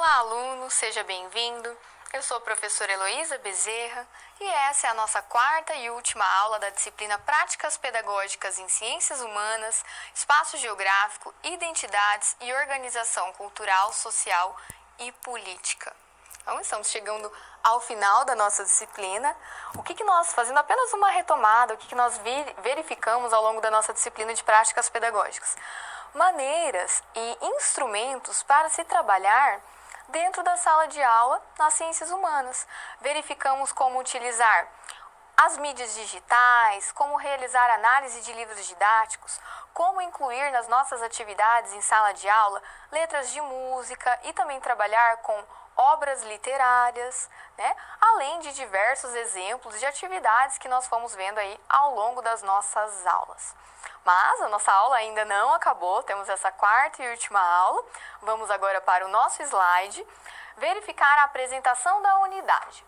Olá, aluno, seja bem-vindo. Eu sou a professora Heloísa Bezerra e essa é a nossa quarta e última aula da disciplina Práticas Pedagógicas em Ciências Humanas, Espaço Geográfico, Identidades e Organização Cultural, Social e Política. Então, estamos chegando ao final da nossa disciplina. O que nós, fazendo apenas uma retomada, o que nós verificamos ao longo da nossa disciplina de Práticas Pedagógicas? Maneiras e instrumentos para se trabalhar dentro da sala de aula nas ciências humanas. Verificamos como utilizar as mídias digitais, como realizar análise de livros didáticos, como incluir nas nossas atividades em sala de aula letras de música e também trabalhar com obras literárias, além de diversos exemplos de atividades que nós fomos vendo aí ao longo das nossas aulas. Mas a nossa aula ainda não acabou, temos essa quarta e última aula. Vamos agora para o nosso slide, verificar a apresentação da unidade.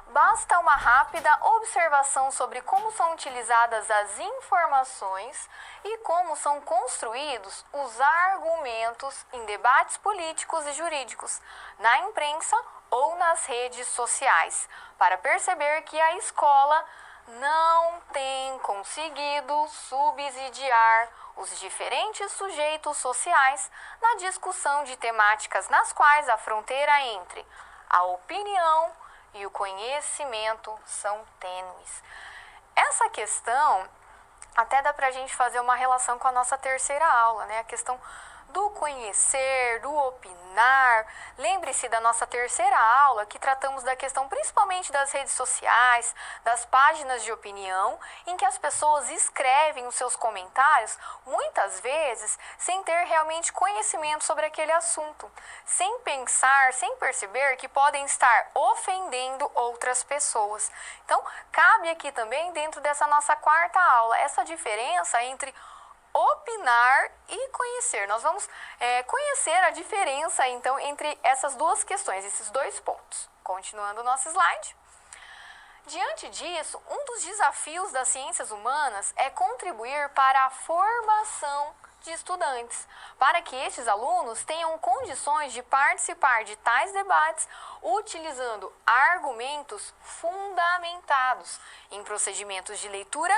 Basta uma rápida observação sobre como são utilizadas as informações e como são construídos os argumentos em debates políticos e jurídicos, na imprensa ou nas redes sociais, para perceber que a escola não tem conseguido subsidiar os diferentes sujeitos sociais na discussão de temáticas nas quais a fronteira entre a opinião e o conhecimento são tênues. Essa questão até dá para a gente fazer uma relação com a nossa terceira aula, a questão do conhecer, do opinar. Lembre-se da nossa terceira aula, que tratamos da questão principalmente das redes sociais, das páginas de opinião, em que as pessoas escrevem os seus comentários, muitas vezes, sem ter realmente conhecimento sobre aquele assunto, sem pensar, sem perceber que podem estar ofendendo outras pessoas. Então, cabe aqui também, dentro dessa nossa quarta aula, essa diferença entre opinar e conhecer. Nós vamos conhecer a diferença, então, entre essas duas questões, esses dois pontos. Continuando o nosso slide. Diante disso, um dos desafios das ciências humanas é contribuir para a formação de estudantes, para que estes alunos tenham condições de participar de tais debates utilizando argumentos fundamentados em procedimentos de leitura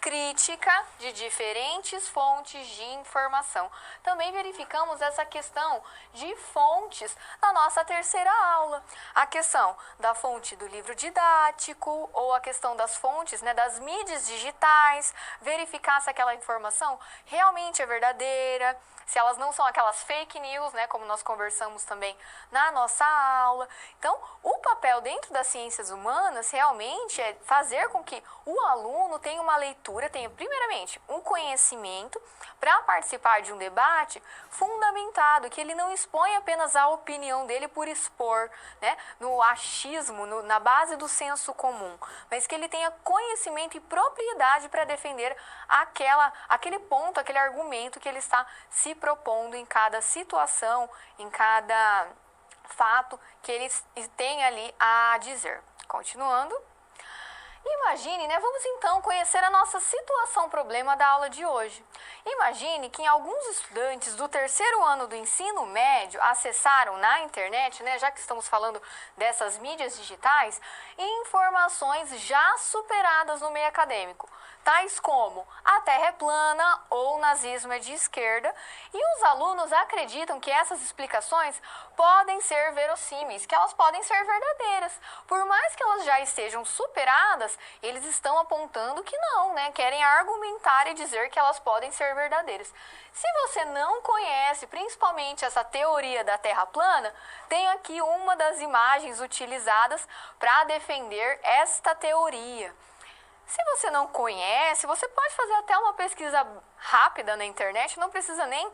crítica de diferentes fontes de informação. Também verificamos essa questão de fontes na nossa terceira aula. A questão da fonte do livro didático ou a questão das fontes, das mídias digitais, verificar se aquela informação realmente é verdadeira, se elas não são aquelas fake news, como nós conversamos também na nossa aula. Então, o papel dentro das ciências humanas realmente é fazer com que o aluno tenha uma leitura, tenha primeiramente um conhecimento para participar de um debate fundamentado, que ele não expõe apenas a opinião dele por expor, no achismo, na base do senso comum, mas que ele tenha conhecimento e propriedade para defender aquele ponto, aquele argumento que ele está se propondo em cada situação, em cada fato que ele tem ali a dizer. Continuando. Imagine, vamos então conhecer a nossa situação-problema da aula de hoje. Imagine que alguns estudantes do terceiro ano do ensino médio acessaram na internet, já que estamos falando dessas mídias digitais, informações já superadas no meio acadêmico, tais como a Terra é plana ou o nazismo é de esquerda, e os alunos acreditam que essas explicações podem ser verossímeis, que elas podem ser verdadeiras. Por mais que elas já estejam superadas, eles estão apontando que não, querem argumentar e dizer que elas podem ser verdadeiras. Se você não conhece, principalmente essa teoria da Terra plana, tenho aqui uma das imagens utilizadas para defender esta teoria. Se você não conhece, você pode fazer até uma pesquisa rápida na internet, não precisa nem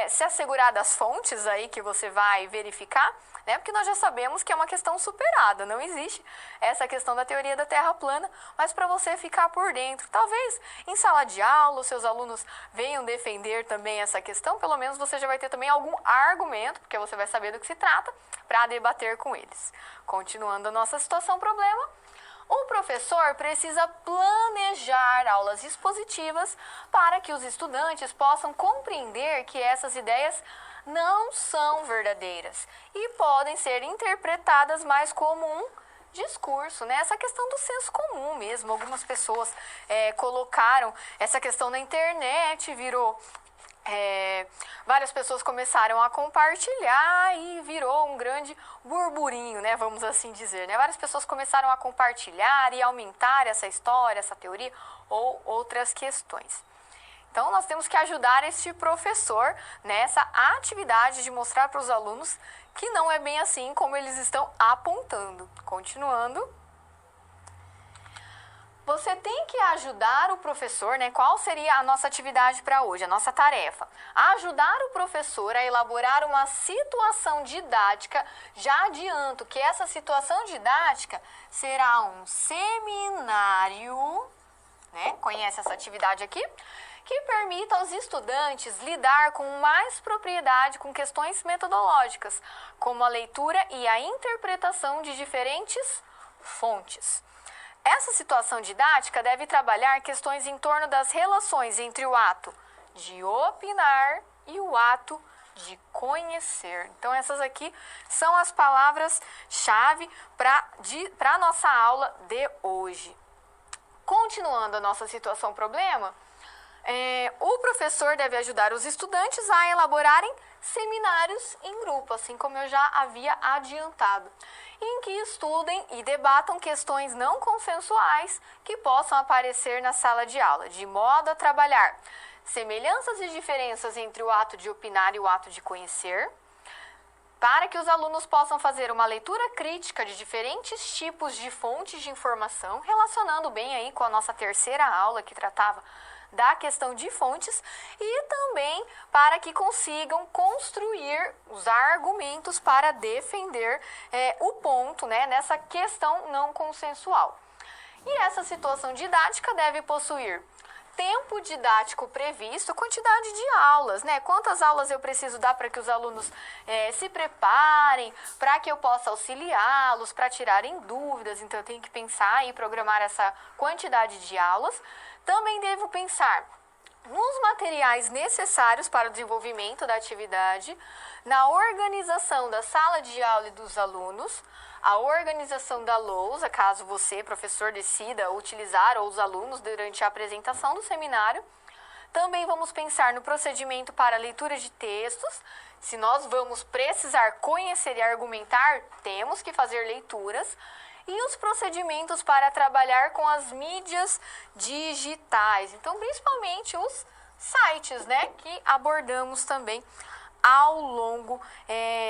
se assegurar das fontes aí que você vai verificar, porque nós já sabemos que é uma questão superada, não existe essa questão da teoria da Terra plana, mas para você ficar por dentro, talvez em sala de aula os seus alunos venham defender também essa questão, pelo menos você já vai ter também algum argumento, porque você vai saber do que se trata, para debater com eles. Continuando a nossa situação-problema. O professor precisa planejar aulas expositivas para que os estudantes possam compreender que essas ideias não são verdadeiras e podem ser interpretadas mais como um discurso, né? Essa questão do senso comum mesmo. Algumas pessoas colocaram essa questão na internet, virou... várias pessoas começaram a compartilhar e virou um grande burburinho, né? Vamos assim dizer, né? Várias pessoas começaram a compartilhar e aumentar essa história, essa teoria ou outras questões. Então, nós temos que ajudar este professor nessa atividade de mostrar para os alunos que não é bem assim como eles estão apontando. Continuando. Você tem que ajudar o professor, né? Qual seria a nossa atividade para hoje, a nossa tarefa? Ajudar o professor a elaborar uma situação didática. Já adianto que essa situação didática será um seminário, né? Conhece essa atividade aqui? Que permita aos estudantes lidar com mais propriedade com questões metodológicas, como a leitura e a interpretação de diferentes fontes. Essa situação didática deve trabalhar questões em torno das relações entre o ato de opinar e o ato de conhecer. Então, essas aqui são as palavras-chave para a nossa aula de hoje. Continuando a nossa situação-problema, o professor deve ajudar os estudantes a elaborarem seminários em grupo, assim como eu já havia adiantado, em que estudem e debatam questões não consensuais que possam aparecer na sala de aula, de modo a trabalhar semelhanças e diferenças entre o ato de opinar e o ato de conhecer, para que os alunos possam fazer uma leitura crítica de diferentes tipos de fontes de informação, relacionando bem aí com a nossa terceira aula que tratava da questão de fontes, e também para que consigam construir, usar argumentos para defender o ponto, né, nessa questão não consensual. E essa situação didática deve possuir tempo didático previsto, quantidade de aulas, né? Quantas aulas eu preciso dar para que os alunos se preparem, para que eu possa auxiliá-los, para tirarem dúvidas. Então, eu tenho que pensar e programar essa quantidade de aulas. Também devo pensar nos materiais necessários para o desenvolvimento da atividade, na organização da sala de aula e dos alunos, a organização da lousa, caso você, professor, decida utilizar ou os alunos durante a apresentação do seminário. Também vamos pensar no procedimento para a leitura de textos. Se nós vamos precisar conhecer e argumentar, temos que fazer leituras. E os procedimentos para trabalhar com as mídias digitais. Então, principalmente os sites, né, que abordamos também ao longo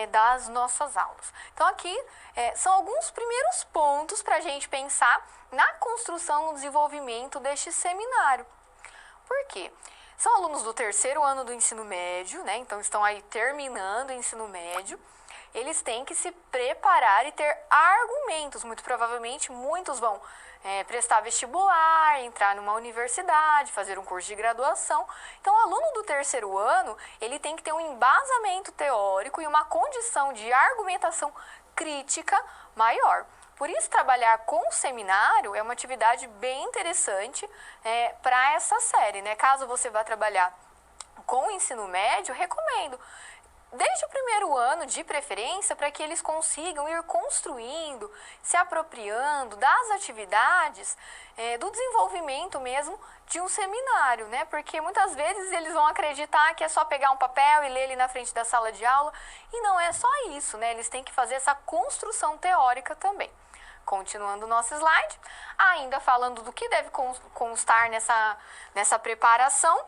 das nossas aulas. Então, aqui são alguns primeiros pontos para a gente pensar na construção e desenvolvimento deste seminário. Por quê? São alunos do terceiro ano do ensino médio, né? Então, estão aí terminando o ensino médio. Eles têm que se preparar e ter argumentos. Muito provavelmente, muitos vão prestar vestibular, entrar numa universidade, fazer um curso de graduação. Então, o aluno do terceiro ano, ele tem que ter um embasamento teórico e uma condição de argumentação crítica maior. Por isso, trabalhar com o seminário é uma atividade bem interessante para essa série, né? Caso você vá trabalhar com o ensino médio, recomendo. Desde o primeiro ano, de preferência, para que eles consigam ir construindo, se apropriando das atividades, do desenvolvimento mesmo de um seminário, né? Porque muitas vezes eles vão acreditar que é só pegar um papel e ler ele na frente da sala de aula, e não é só isso, né? Eles têm que fazer essa construção teórica também. Continuando o nosso slide, ainda falando do que deve constar nessa preparação.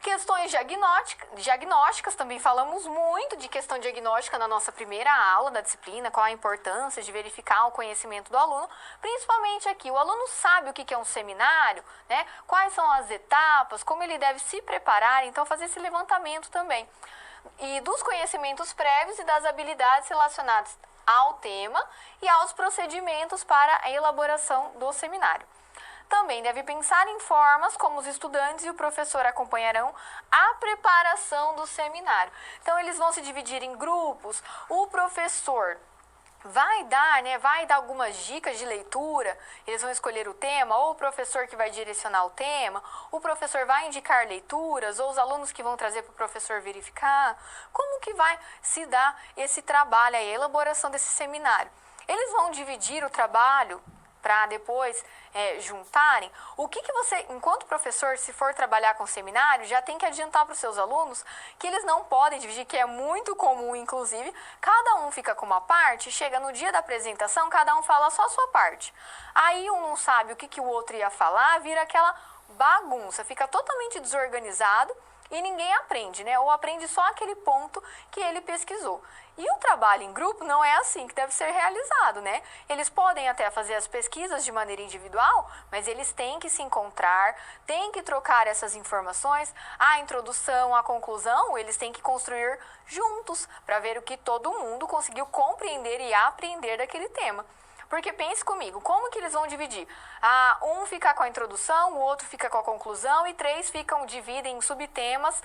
Questões diagnósticas, também falamos muito de questão diagnóstica na nossa primeira aula da disciplina, qual a importância de verificar o conhecimento do aluno, principalmente aqui, o aluno sabe o que é um seminário, né? Quais são as etapas, como ele deve se preparar, então fazer esse levantamento também. E dos conhecimentos prévios e das habilidades relacionadas ao tema e aos procedimentos para a elaboração do seminário. Também deve pensar em formas como os estudantes e o professor acompanharão a preparação do seminário. Então, eles vão se dividir em grupos. O professor vai dar algumas dicas de leitura, eles vão escolher o tema, ou o professor que vai direcionar o tema, o professor vai indicar leituras, ou os alunos que vão trazer para o professor verificar, como que vai se dar esse trabalho, a elaboração desse seminário. Eles vão dividir o trabalho para depois juntarem. O que você, enquanto professor, se for trabalhar com seminário, já tem que adiantar para os seus alunos que eles não podem dividir, que é muito comum, inclusive, cada um fica com uma parte, chega no dia da apresentação, cada um fala só a sua parte. Aí um não sabe o que o outro ia falar, vira aquela bagunça, fica totalmente desorganizado e ninguém aprende, né? Ou aprende só aquele ponto que ele pesquisou. E o trabalho em grupo não é assim que deve ser realizado, né? Eles podem até fazer as pesquisas de maneira individual, mas eles têm que se encontrar, têm que trocar essas informações, a introdução, a conclusão, eles têm que construir juntos para ver o que todo mundo conseguiu compreender e aprender daquele tema. Porque pense comigo, como que eles vão dividir? Um fica com a introdução, o outro fica com a conclusão e 3 dividem em subtemas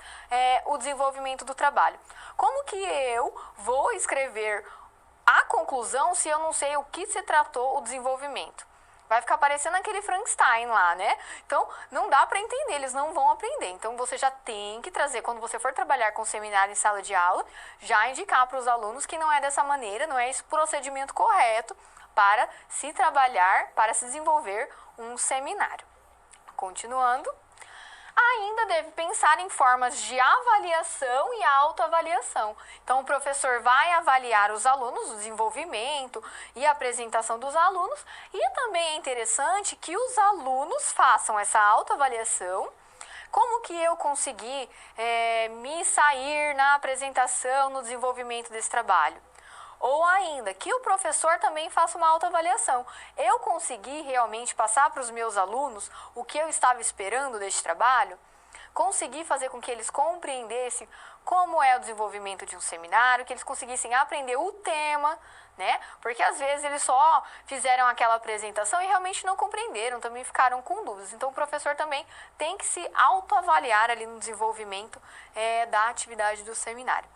o desenvolvimento do trabalho. Como que eu vou escrever a conclusão se eu não sei o que se tratou o desenvolvimento? Vai ficar parecendo aquele Frankenstein lá, né? Então, não dá para entender, eles não vão aprender. Então, você já tem que trazer, quando você for trabalhar com seminário em sala de aula, já indicar para os alunos que não é dessa maneira, não é esse procedimento correto para se trabalhar, para se desenvolver um seminário. Continuando, ainda deve pensar em formas de avaliação e autoavaliação. Então, o professor vai avaliar os alunos, o desenvolvimento e a apresentação dos alunos, e também é interessante que os alunos façam essa autoavaliação. Como que eu consegui me sair na apresentação, no desenvolvimento desse trabalho? Ou ainda, que o professor também faça uma autoavaliação. Eu consegui realmente passar para os meus alunos o que eu estava esperando deste trabalho? Consegui fazer com que eles compreendessem como é o desenvolvimento de um seminário, que eles conseguissem aprender o tema, né? Porque às vezes eles só fizeram aquela apresentação e realmente não compreenderam, também ficaram com dúvidas. Então o professor também tem que se autoavaliar ali no desenvolvimento da atividade do seminário.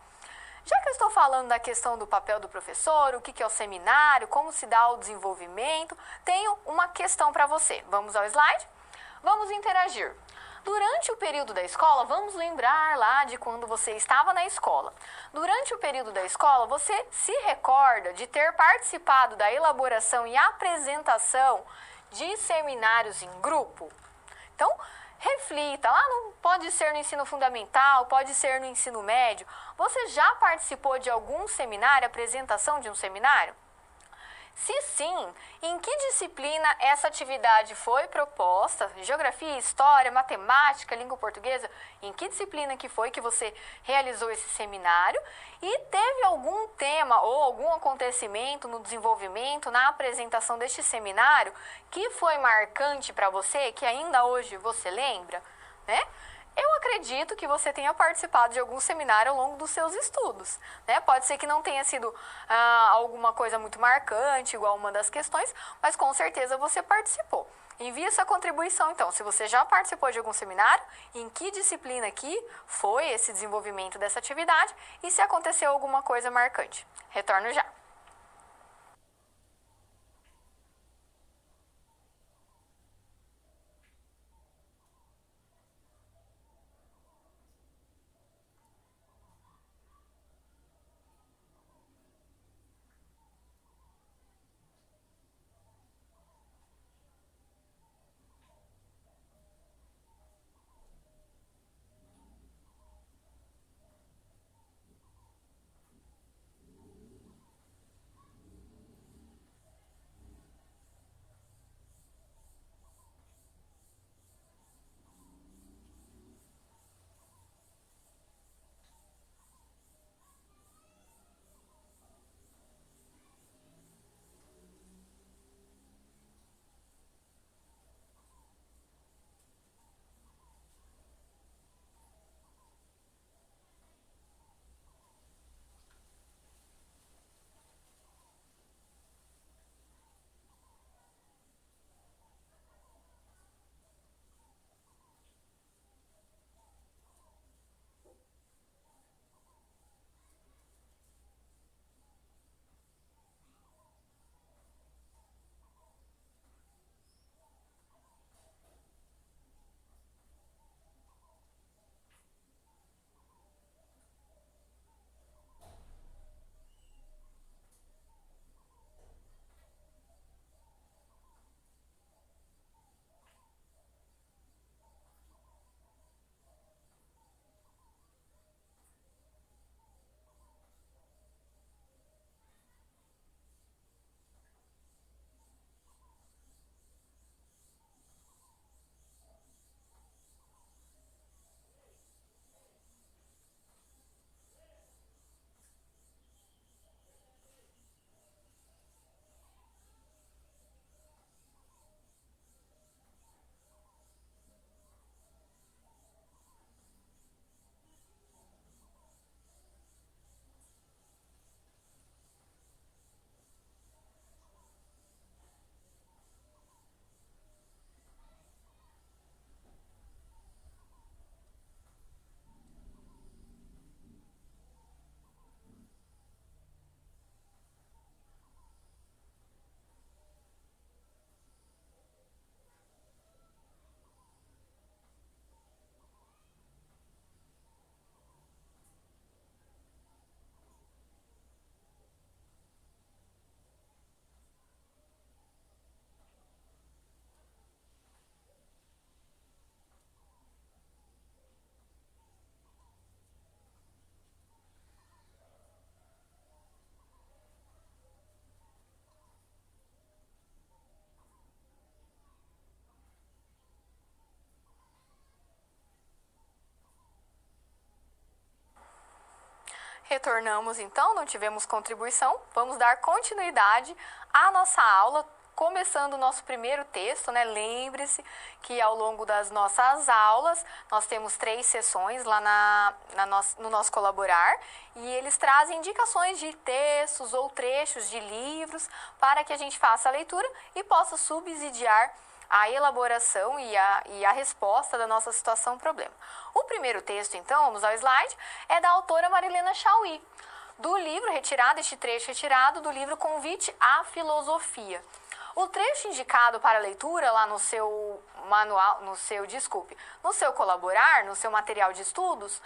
Já que eu estou falando da questão do papel do professor, o que é o seminário, como se dá o desenvolvimento, tenho uma questão para você. Vamos ao slide? Vamos interagir. Durante o período da escola, vamos lembrar lá de quando você estava na escola. Durante o período da escola, você se recorda de ter participado da elaboração e apresentação de seminários em grupo? Então, reflita, pode ser no ensino fundamental, pode ser no ensino médio. Você já participou de algum seminário, apresentação de um seminário? Se sim, em que disciplina essa atividade foi proposta? Geografia, história, matemática, língua portuguesa? Em que disciplina que foi que você realizou esse seminário? E teve algum tema ou algum acontecimento no desenvolvimento, na apresentação deste seminário que foi marcante para você, que ainda hoje você lembra, né? Eu acredito que você tenha participado de algum seminário ao longo dos seus estudos, né? Pode ser que não tenha sido alguma coisa muito marcante, igual uma das questões, mas com certeza você participou. Envie sua contribuição, então, se você já participou de algum seminário, em que disciplina aqui foi esse desenvolvimento dessa atividade e se aconteceu alguma coisa marcante. Retorno já. Retornamos então, não tivemos contribuição, vamos dar continuidade à nossa aula, começando o nosso primeiro texto, né? Lembre-se que ao longo das nossas aulas, nós temos 3 sessões lá no nosso colaborar, e eles trazem indicações de textos ou trechos de livros para que a gente faça a leitura e possa subsidiar a elaboração e a resposta da nossa situação-problema. O primeiro texto, então, vamos ao slide, é da autora Marilena Chauí, do livro este trecho retirado do livro Convite à Filosofia. O trecho indicado para leitura lá no seu manual, no seu colaborar, no seu material de estudos,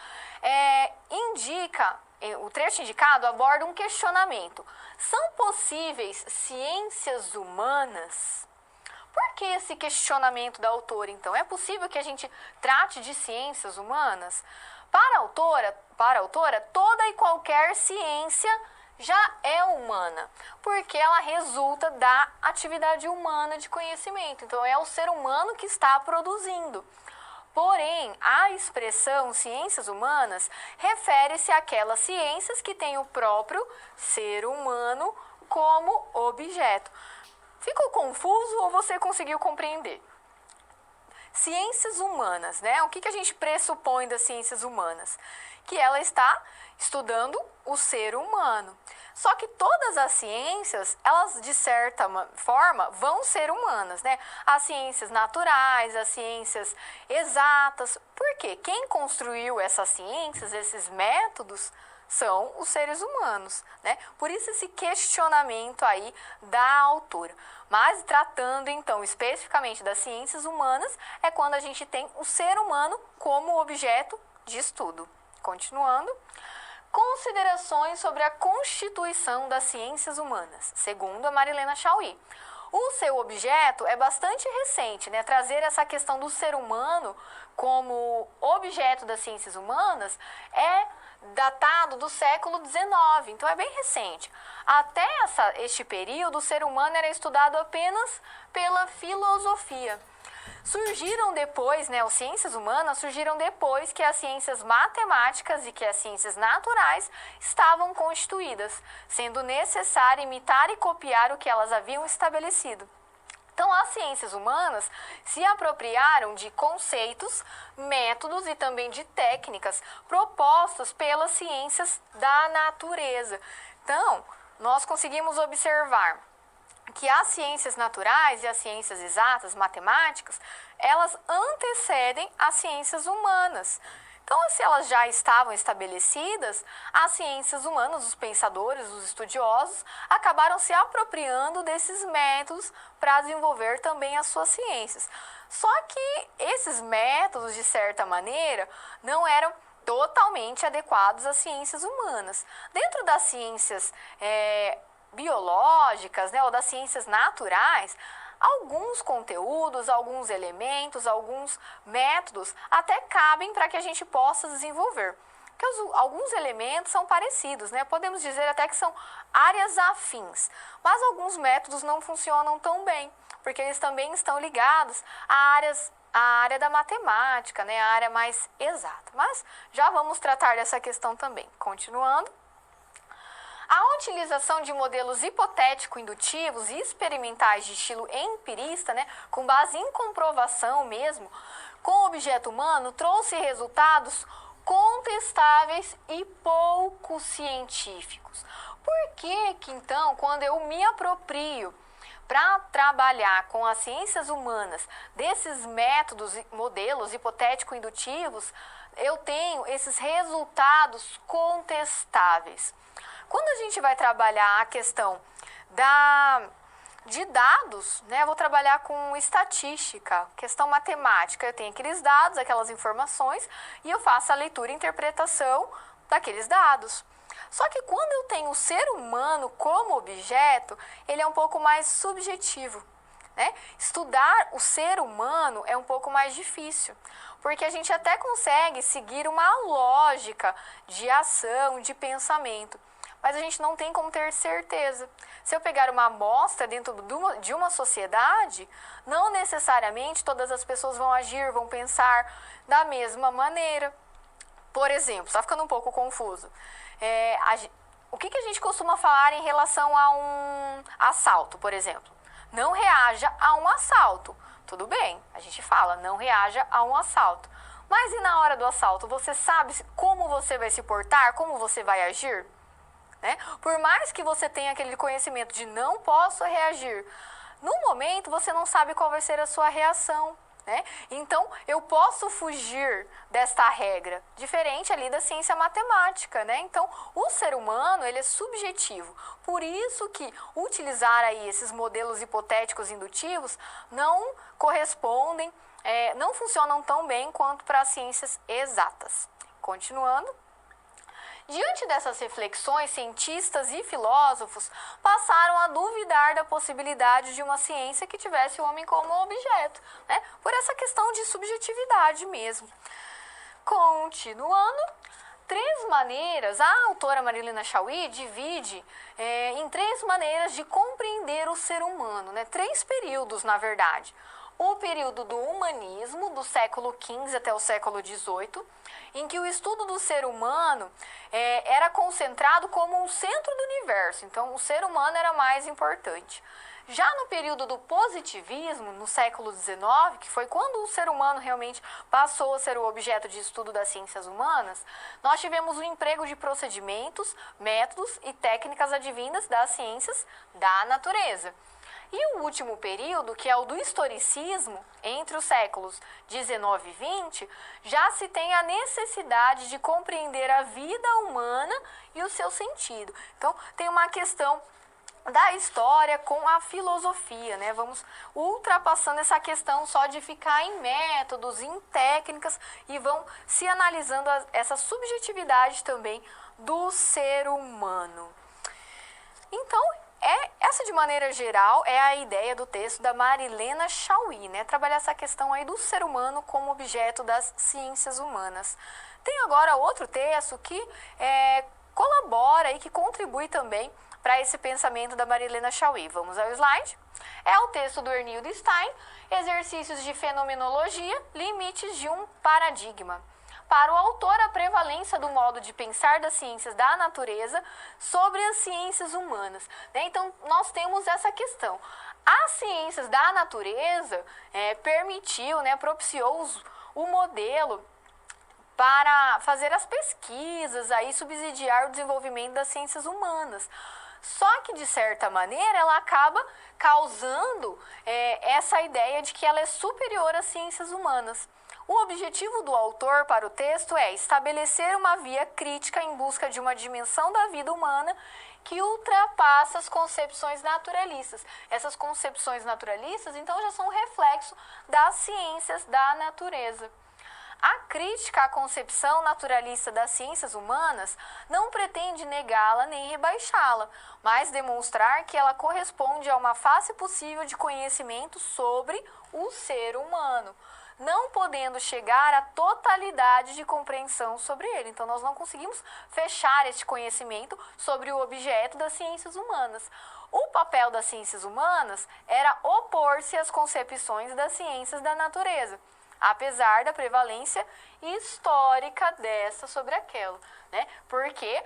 o trecho indicado aborda um questionamento. São possíveis ciências humanas? Por que esse questionamento da autora, então? É possível que a gente trate de ciências humanas? Para a autora, toda e qualquer ciência já é humana, porque ela resulta da atividade humana de conhecimento. Então, é o ser humano que está produzindo. Porém, a expressão ciências humanas refere-se àquelas ciências que têm o próprio ser humano como objeto. Ficou confuso ou você conseguiu compreender? Ciências humanas, né? O que a gente pressupõe das ciências humanas? Que ela está estudando o ser humano. Só que todas as ciências, elas de certa forma vão ser humanas, né? As ciências naturais, as ciências exatas. Por quê? Quem construiu essas ciências, esses métodos, são os seres humanos, né? Por isso esse questionamento aí da autora. Mas tratando então especificamente das ciências humanas, é quando a gente tem o ser humano como objeto de estudo. Continuando. Considerações sobre a constituição das ciências humanas, segundo a Marilena Chauí. O seu objeto é bastante recente, né? Trazer essa questão do ser humano como objeto das ciências humanas é datado do século XIX, então é bem recente. Até este período, o ser humano era estudado apenas pela filosofia. Surgiram depois, né, as ciências humanas surgiram depois que as ciências matemáticas e que as ciências naturais estavam constituídas, sendo necessário imitar e copiar o que elas haviam estabelecido. Então, as ciências humanas se apropriaram de conceitos, métodos e também de técnicas propostos pelas ciências da natureza. Então, nós conseguimos observar que as ciências naturais e as ciências exatas, matemáticas, elas antecedem as ciências humanas. Então, se elas já estavam estabelecidas, as ciências humanas, os pensadores, os estudiosos, acabaram se apropriando desses métodos para desenvolver também as suas ciências. Só que esses métodos, de certa maneira, não eram totalmente adequados às ciências humanas. Dentro das ciências biológicas, né, ou das ciências naturais, alguns conteúdos, alguns elementos, alguns métodos até cabem para que a gente possa desenvolver. Porque alguns elementos são parecidos, né? Podemos dizer até que são áreas afins, mas alguns métodos não funcionam tão bem, porque eles também estão ligados à área da matemática, né? A área mais exata. Mas já vamos tratar dessa questão também. Continuando. A utilização de modelos hipotético-indutivos e experimentais de estilo empirista, né, com base em comprovação mesmo, com o objeto humano, trouxe resultados contestáveis e pouco científicos. Por que então, quando eu me aproprio para trabalhar com as ciências humanas desses métodos, modelos hipotético-indutivos, eu tenho esses resultados contestáveis? Quando a gente vai trabalhar a questão de dados, né? Eu vou trabalhar com estatística, questão matemática. Eu tenho aqueles dados, aquelas informações, e eu faço a leitura e interpretação daqueles dados. Só que quando eu tenho o ser humano como objeto, ele é um pouco mais subjetivo, né? Estudar o ser humano é um pouco mais difícil, porque a gente até consegue seguir uma lógica de ação, de pensamento, mas a gente não tem como ter certeza. Se eu pegar uma amostra dentro de uma sociedade, não necessariamente todas as pessoas vão agir, vão pensar da mesma maneira. Por exemplo, está ficando um pouco confuso. o que a gente costuma falar em relação a um assalto, por exemplo? Não reaja a um assalto. Tudo bem, a gente fala, não reaja a um assalto. Mas e na hora do assalto, você sabe como você vai se portar, como você vai agir? Né? Por mais que você tenha aquele conhecimento de não posso reagir, no momento você não sabe qual vai ser a sua reação. Né? Então, eu posso fugir desta regra, diferente ali da ciência matemática, né? Então, o ser humano, ele é subjetivo. Por isso que utilizar aí esses modelos hipotéticos indutivos não correspondem, não funcionam tão bem quanto para as ciências exatas. Continuando. Diante dessas reflexões, cientistas e filósofos passaram a duvidar da possibilidade de uma ciência que tivesse o homem como objeto, né? Por essa questão de subjetividade mesmo. Continuando, três maneiras, a autora Marilena Chauí divide em três maneiras de compreender o ser humano, né? Três períodos, na verdade. O período do humanismo, do século XV até o século XVIII, em que o estudo do ser humano era concentrado como um centro do universo. Então, o ser humano era mais importante. Já no período do positivismo, no século XIX, que foi quando o ser humano realmente passou a ser o objeto de estudo das ciências humanas, nós tivemos o emprego de procedimentos, métodos e técnicas advindas das ciências da natureza. E o último período, que é o do historicismo, entre os séculos XIX e XX, já se tem a necessidade de compreender a vida humana e o seu sentido. Então, tem uma questão da história com a filosofia, né? Vamos ultrapassando essa questão só de ficar em métodos, em técnicas, e vão se analisando essa subjetividade também do ser humano. Então, essa de maneira geral é a ideia do texto da Marilena Chauí, né? Trabalhar essa questão aí do ser humano como objeto das ciências humanas. Tem agora outro texto que colabora e que contribui também para esse pensamento da Marilena Chauí. Vamos ao slide. É o texto do Ernildo Stein, Exercícios de Fenomenologia, Limites de um Paradigma. Para o autor, a prevalência do modo de pensar das ciências da natureza sobre as ciências humanas. Então, nós temos essa questão. As ciências da natureza permitiu, propiciou o modelo para fazer as pesquisas, aí subsidiar o desenvolvimento das ciências humanas. Só que, de certa maneira, ela acaba causando essa ideia de que ela é superior às ciências humanas. O objetivo do autor para o texto é estabelecer uma via crítica em busca de uma dimensão da vida humana que ultrapassa as concepções naturalistas. Essas concepções naturalistas, então, já são reflexo das ciências da natureza. A crítica à concepção naturalista das ciências humanas não pretende negá-la nem rebaixá-la, mas demonstrar que ela corresponde a uma face possível de conhecimento sobre o ser humano, não podendo chegar à totalidade de compreensão sobre ele. Então, nós não conseguimos fechar este conhecimento sobre o objeto das ciências humanas. O papel das ciências humanas era opor-se às concepções das ciências da natureza, apesar da prevalência histórica dessa sobre aquela, né? Porque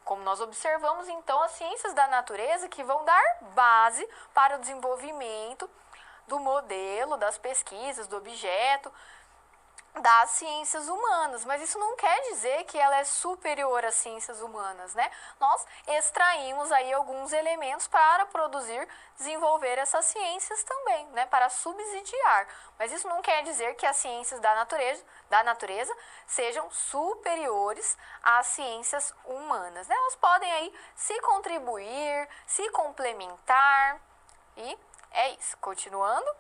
como nós observamos, então, as ciências da natureza que vão dar base para o desenvolvimento do modelo, das pesquisas, do objeto, das ciências humanas, mas isso não quer dizer que ela é superior às ciências humanas, né? Nós extraímos aí alguns elementos para desenvolver essas ciências também, né? Para subsidiar, mas isso não quer dizer que as ciências da natureza sejam superiores às ciências humanas, né? Elas podem aí se contribuir, se complementar e é isso. Continuando.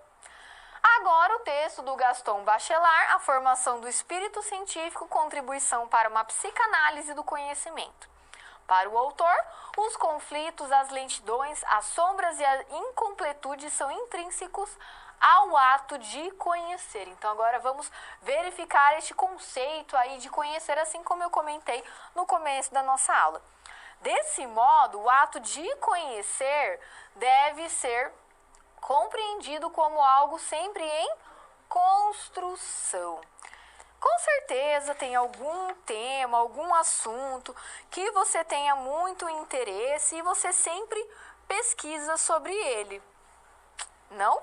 Agora o texto do Gaston Bachelard, A Formação do Espírito Científico, Contribuição para uma Psicanálise do Conhecimento. Para o autor, os conflitos, as lentidões, as sombras e a incompletude são intrínsecos ao ato de conhecer. Então, agora vamos verificar este conceito aí de conhecer, assim como eu comentei no começo da nossa aula. Desse modo, o ato de conhecer deve ser compreendido como algo sempre em construção. Com certeza tem algum tema, algum assunto que você tenha muito interesse e você sempre pesquisa sobre ele. Não?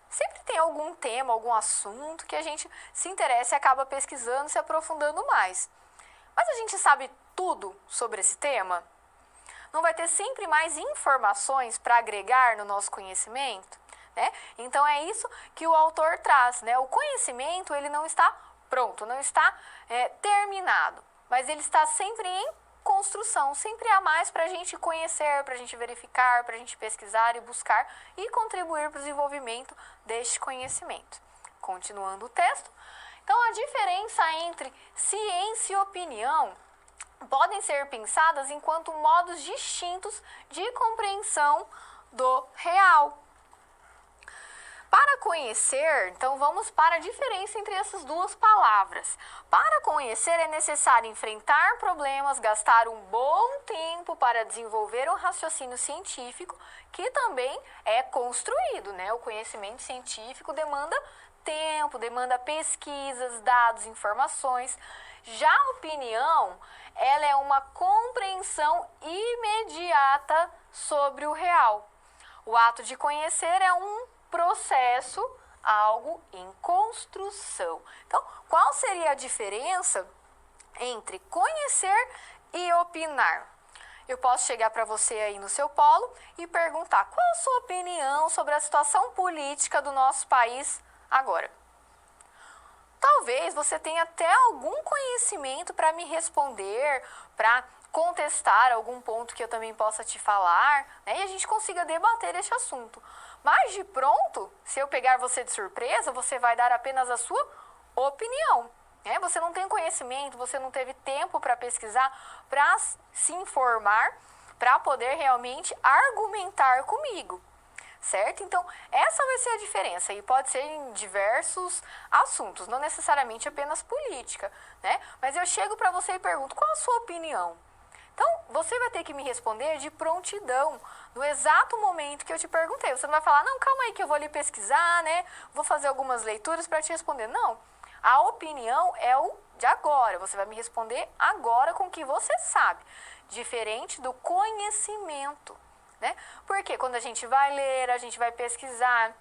Sempre tem algum tema, algum assunto que a gente se interessa e acaba pesquisando, se aprofundando mais. Mas a gente sabe tudo sobre esse tema? Não vai ter sempre mais informações para agregar no nosso conhecimento? Né? Então é isso que o autor traz, né? O conhecimento ele não está pronto, não está terminado, mas ele está sempre em construção, sempre há mais para a gente conhecer, para a gente verificar, para a gente pesquisar e buscar e contribuir para o desenvolvimento deste conhecimento. Continuando o texto, então a diferença entre ciência e opinião podem ser pensadas enquanto modos distintos de compreensão do real. Para conhecer, então vamos para a diferença entre essas duas palavras. Para conhecer é necessário enfrentar problemas, gastar um bom tempo para desenvolver um raciocínio científico, que também é construído, né? O conhecimento científico demanda tempo, demanda pesquisas, dados, informações. Já a opinião, ela é uma compreensão imediata sobre o real. O ato de conhecer é um processo, algo em construção. Então, qual seria a diferença entre conhecer e opinar? Eu posso chegar para você aí no seu polo e perguntar: qual a sua opinião sobre a situação política do nosso país agora? Talvez você tenha até algum conhecimento para me responder, para contestar algum ponto que eu também possa te falar, né? E a gente consiga debater este assunto. Mas de pronto, se eu pegar você de surpresa, você vai dar apenas a sua opinião. Né? Você não tem conhecimento, você não teve tempo para pesquisar, para se informar, para poder realmente argumentar comigo. Certo? Então, essa vai ser a diferença e pode ser em diversos assuntos, não necessariamente apenas política, né? Mas eu chego para você e pergunto: qual a sua opinião? Então, você vai ter que me responder de prontidão, no exato momento que eu te perguntei. Você não vai falar: não, calma aí que eu vou ali pesquisar, né? Vou fazer algumas leituras para te responder. Não, a opinião é o de agora. Você vai me responder agora com o que você sabe, diferente do conhecimento. Né? Porque quando a gente vai ler, a gente vai pesquisar,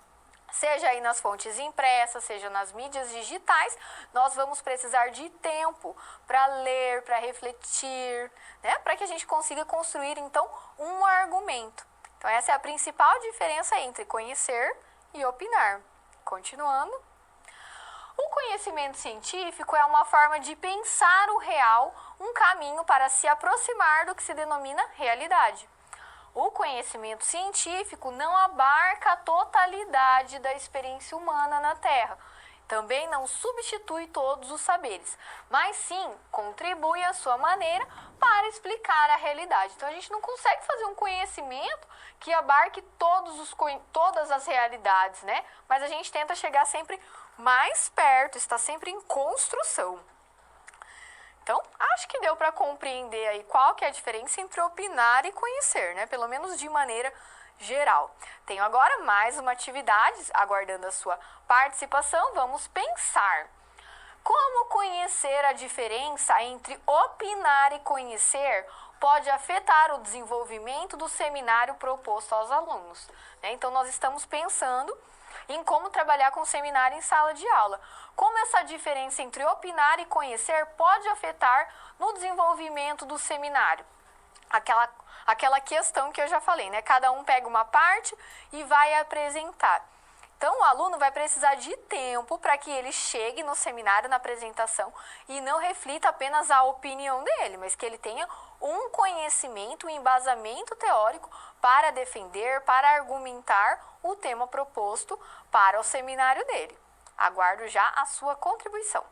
seja aí nas fontes impressas, seja nas mídias digitais, nós vamos precisar de tempo para ler, para refletir, né? Para que a gente consiga construir, então, um argumento. Então, essa é a principal diferença entre conhecer e opinar. Continuando. O conhecimento científico é uma forma de pensar o real, um caminho para se aproximar do que se denomina realidade. O conhecimento científico não abarca a totalidade da experiência humana na Terra. Também não substitui todos os saberes, mas sim contribui à sua maneira para explicar a realidade. Então a gente não consegue fazer um conhecimento que abarque todas as realidades, né? Mas a gente tenta chegar sempre mais perto, está sempre em construção. Então, acho que deu para compreender aí qual que é a diferença entre opinar e conhecer, né? Pelo menos de maneira geral. Tenho agora mais uma atividade, aguardando a sua participação. Vamos pensar. Como conhecer a diferença entre opinar e conhecer pode afetar o desenvolvimento do seminário proposto aos alunos? Então, nós estamos pensando em como trabalhar com o seminário em sala de aula. Como essa diferença entre opinar e conhecer pode afetar no desenvolvimento do seminário? Aquela questão que eu já falei, né? Cada um pega uma parte e vai apresentar. Então, o aluno vai precisar de tempo para que ele chegue no seminário, na apresentação, e não reflita apenas a opinião dele, mas que ele tenha um conhecimento, um embasamento teórico para defender, para argumentar o tema proposto para o seminário dele. Aguardo já a sua contribuição.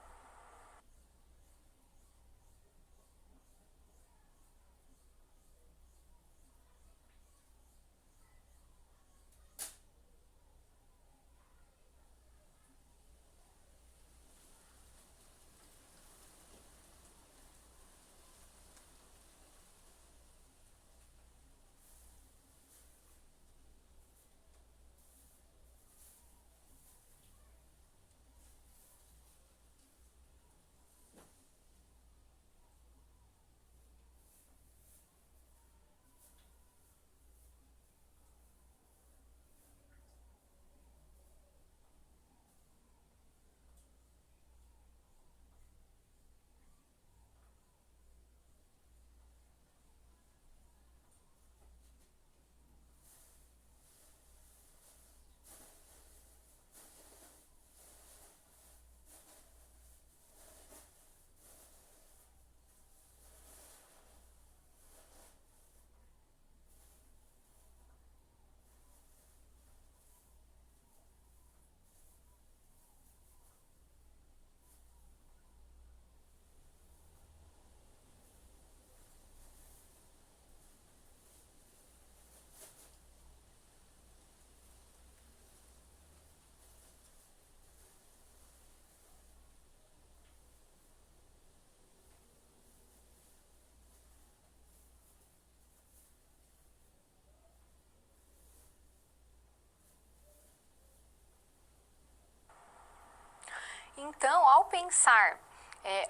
ao pensar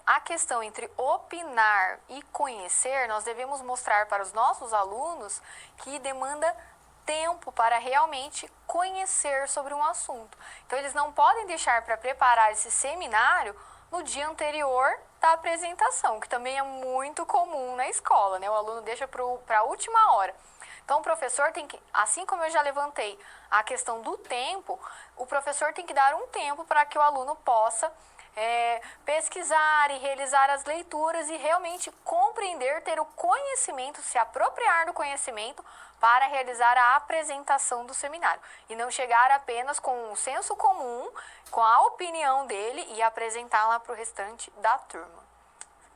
a questão entre opinar e conhecer, nós devemos mostrar para os nossos alunos que demanda tempo para realmente conhecer sobre um assunto. Então, eles não podem deixar para preparar esse seminário no dia anterior da apresentação, que também é muito comum na escola, né? O aluno deixa para a última hora. Então, o professor tem que, assim como eu já levantei a questão do tempo, o professor tem que dar um tempo para que o aluno possa pesquisar e realizar as leituras e realmente compreender, ter o conhecimento, se apropriar do conhecimento para realizar a apresentação do seminário. E não chegar apenas com um senso comum, com a opinião dele e apresentá-la para o restante da turma.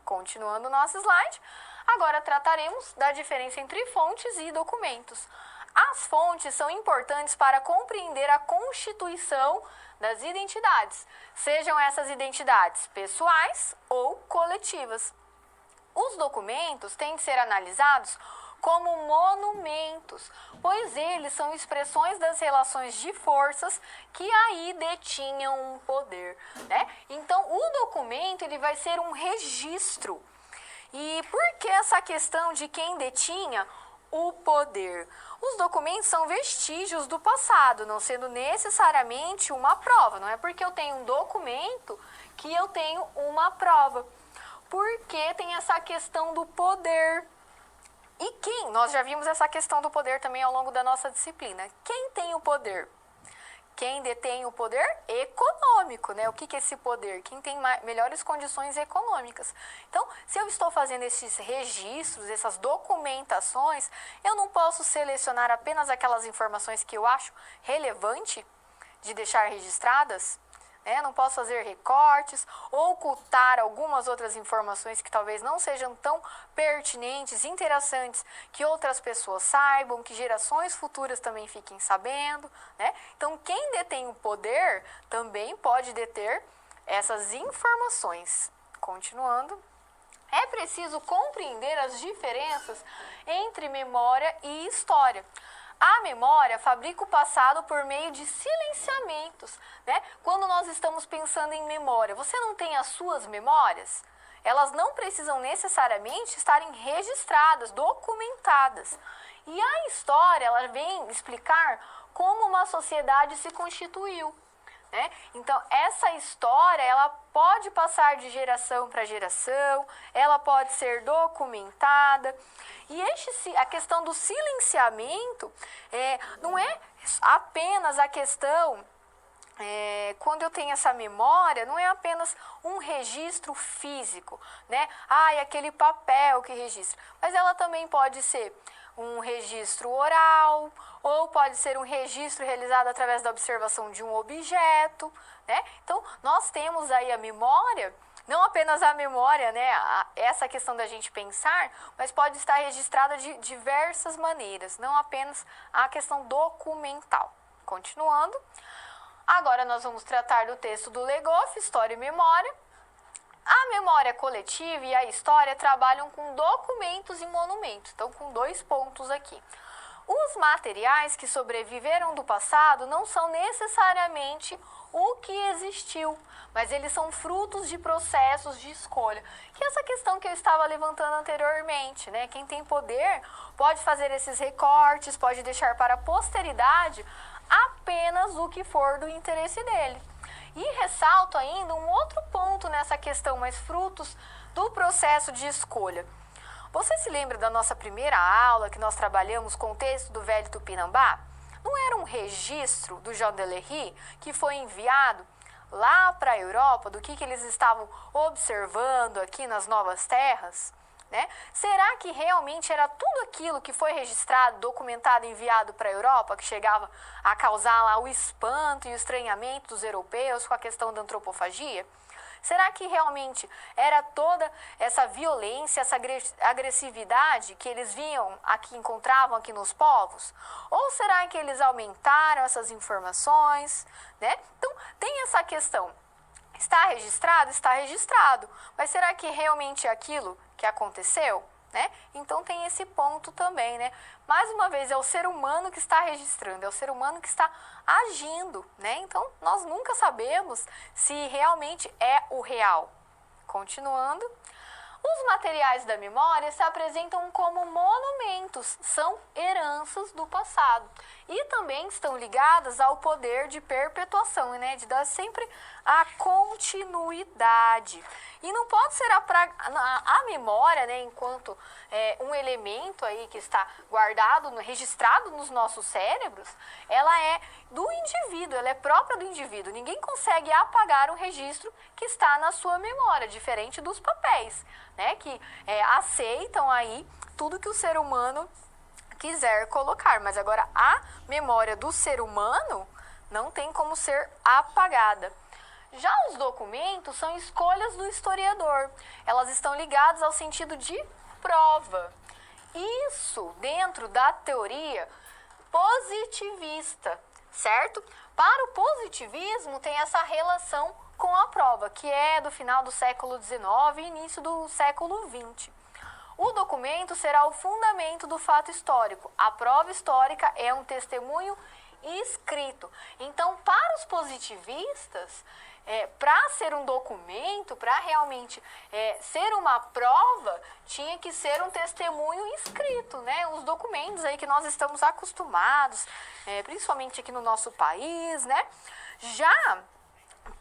Continuando o nosso slide, agora trataremos da diferença entre fontes e documentos. As fontes são importantes para compreender a constituição das identidades, sejam essas identidades pessoais ou coletivas. Os documentos têm de ser analisados como monumentos, pois eles são expressões das relações de forças que aí detinham um poder, né? Então, o documento ele vai ser um registro. E por que essa questão de quem detinha o poder? Os documentos são vestígios do passado, não sendo necessariamente uma prova. Não é porque eu tenho um documento que eu tenho uma prova. Porque tem essa questão do poder. E quem? Nós já vimos essa questão do poder também ao longo da nossa disciplina. Quem tem o poder? Quem detém o poder econômico, né? O que é esse poder? Quem tem melhores condições econômicas. Então, se eu estou fazendo esses registros, essas documentações, eu não posso selecionar apenas aquelas informações que eu acho relevante de deixar registradas, né? Não posso fazer recortes ou ocultar algumas outras informações que talvez não sejam tão pertinentes, interessantes, que outras pessoas saibam, que gerações futuras também fiquem sabendo, né? Então, quem detém o poder também pode deter essas informações. Continuando, é preciso compreender as diferenças entre memória e história. A memória fabrica o passado por meio de silenciamentos, né? Quando nós estamos pensando em memória, você não tem as suas memórias? Elas não precisam necessariamente estarem registradas, documentadas. E a história, ela vem explicar como uma sociedade se constituiu, né? Então, essa história, ela pode passar de geração para geração, ela pode ser documentada. E a questão do silenciamento não é apenas a questão, quando eu tenho essa memória, não é apenas um registro físico, né? Aquele papel que registra. Mas ela também pode ser um registro oral, ou pode ser um registro realizado através da observação de um objeto, né? Então, nós temos aí a memória, não apenas a memória, né? Essa questão da gente pensar, mas pode estar registrada de diversas maneiras, não apenas a questão documental. Continuando, agora nós vamos tratar do texto do Legoff, História e Memória. A memória coletiva e a história trabalham com documentos e monumentos, então com 2 pontos aqui. Os materiais que sobreviveram do passado não são necessariamente o que existiu, mas eles são frutos de processos de escolha. Que é essa questão que eu estava levantando anteriormente, né? Quem tem poder pode fazer esses recortes, pode deixar para a posteridade apenas o que for do interesse dele. E ressalto ainda um outro ponto nessa questão, mas frutos do processo de escolha. Você se lembra da nossa primeira aula que nós trabalhamos com o texto do Velho Tupinambá? Não era um registro do Jean Delery que foi enviado lá para a Europa do que eles estavam observando aqui nas novas terras? Né? Será que realmente era tudo aquilo que foi registrado, documentado e enviado para a Europa, que chegava a causar lá o espanto e o estranhamento dos europeus com a questão da antropofagia? Será que realmente era toda essa violência, essa agressividade que eles viam aqui, encontravam aqui nos povos? Ou será que eles aumentaram essas informações? Né? Então, tem essa questão. Está registrado? Está registrado. Mas será que realmente é aquilo que aconteceu? né? Então tem esse ponto também, né? Mais uma vez, é o ser humano que está registrando, é o ser humano que está agindo, né? Então nós nunca sabemos se realmente é o real. Continuando. Os materiais da memória se apresentam como monumentos, são heranças do passado e também estão ligadas ao poder de perpetuação, né, de dar sempre a continuidade. E não pode ser a memória, né, enquanto um elemento aí que está guardado, registrado nos nossos cérebros, ela é do indivíduo, ela é própria do indivíduo. Ninguém consegue apagar um registro que está na sua memória, diferente dos papéis, né, que aceitam aí tudo que o ser humano quiser colocar. Mas agora a memória do ser humano não tem como ser apagada. Já os documentos são escolhas do historiador. Elas estão ligadas ao sentido de prova. Isso dentro da teoria positivista, certo? Para o positivismo tem essa relação com a prova, que é do final do século XIX e início do século XX. O documento será o fundamento do fato histórico. A prova histórica é um testemunho escrito. Então, para os positivistas, para ser um documento, para realmente ser uma prova, tinha que ser um testemunho escrito, né? Os documentos aí que nós estamos acostumados, principalmente aqui no nosso país, né? Já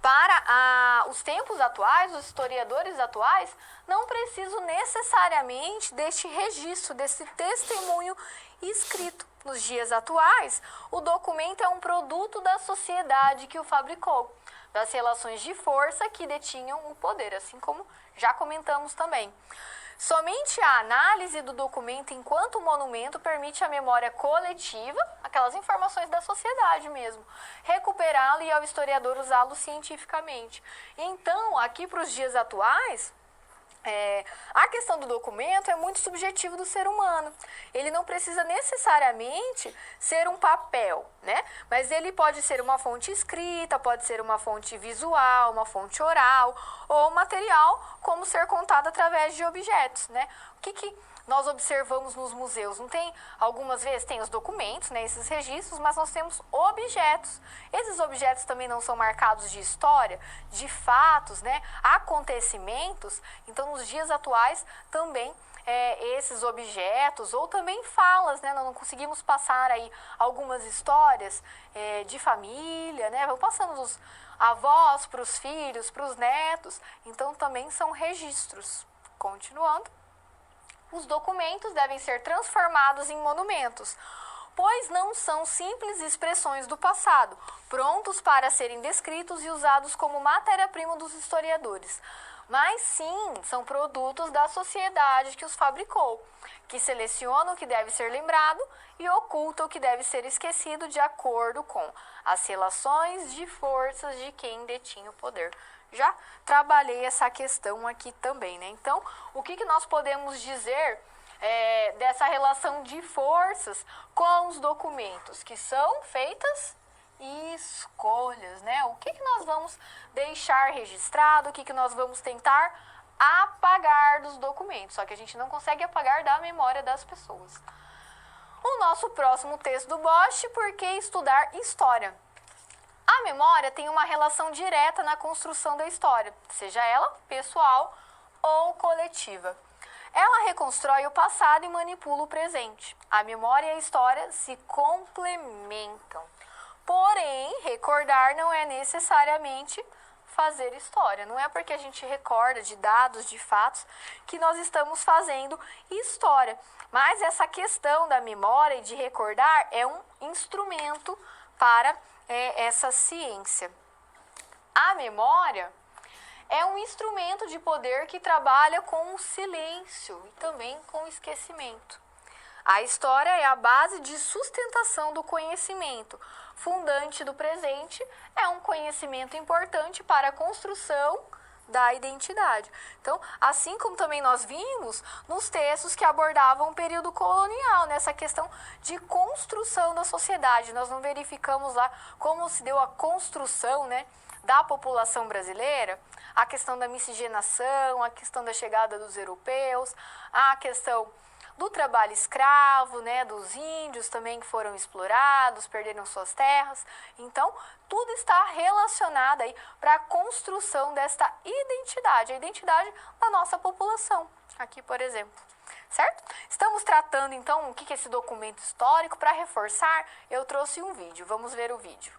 para os tempos atuais, os historiadores atuais, não precisam necessariamente deste registro, desse testemunho escrito. Nos dias atuais, o documento é um produto da sociedade que o fabricou, das relações de força que detinham o poder, assim como já comentamos também. Somente a análise do documento enquanto monumento permite à memória coletiva, aquelas informações da sociedade mesmo, recuperá-lo e ao historiador usá-lo cientificamente. Então, aqui para os dias atuais, a questão do documento é muito subjetiva do ser humano. Ele não precisa necessariamente ser um papel, né? Mas ele pode ser uma fonte escrita, pode ser uma fonte visual, uma fonte oral ou material, como ser contado através de objetos, né? O que nós observamos nos museus? Não tem, algumas vezes tem os documentos, né, esses registros, mas nós temos objetos. Esses objetos também não são marcados de história, de fatos, né, acontecimentos. Então, nos dias atuais, também esses objetos, ou também falas, né, nós não conseguimos passar aí algumas histórias de família, né, vão passando dos avós para os filhos, para os netos. Então, também são registros. Continuando. Os documentos devem ser transformados em monumentos, pois não são simples expressões do passado, prontos para serem descritos e usados como matéria-prima dos historiadores, mas sim são produtos da sociedade que os fabricou, que seleciona o que deve ser lembrado e oculta o que deve ser esquecido de acordo com as relações de forças de quem detinha o poder. Já trabalhei essa questão aqui também, né? Então, o que nós podemos dizer dessa relação de forças com os documentos, que são feitas escolhas, né? O que nós vamos deixar registrado, o que nós vamos tentar apagar dos documentos, só que a gente não consegue apagar da memória das pessoas. O nosso próximo texto do Bosch, por que estudar história? A memória tem uma relação direta na construção da história, seja ela pessoal ou coletiva. Ela reconstrói o passado e manipula o presente. A memória e a história se complementam. Porém, recordar não é necessariamente fazer história. Não é porque a gente recorda de dados, de fatos, que nós estamos fazendo história. Mas essa questão da memória e de recordar é um instrumento para essa ciência. A memória é um instrumento de poder que trabalha com o silêncio e também com o esquecimento. A história é a base de sustentação do conhecimento. Fundante do presente é um conhecimento importante para a construção da identidade. Então, assim como também nós vimos nos textos que abordavam o período colonial, nessa questão de construção da sociedade. Nós não verificamos lá como se deu a construção, né, da população brasileira, a questão da miscigenação, a questão da chegada dos europeus, a questão do trabalho escravo, né, dos índios também que foram explorados, perderam suas terras. Então, tudo está relacionado aí para a construção desta identidade, a identidade da nossa população, aqui, por exemplo. Certo? Estamos tratando, então, o que é esse documento histórico. Para reforçar, eu trouxe um vídeo. Vamos ver o vídeo.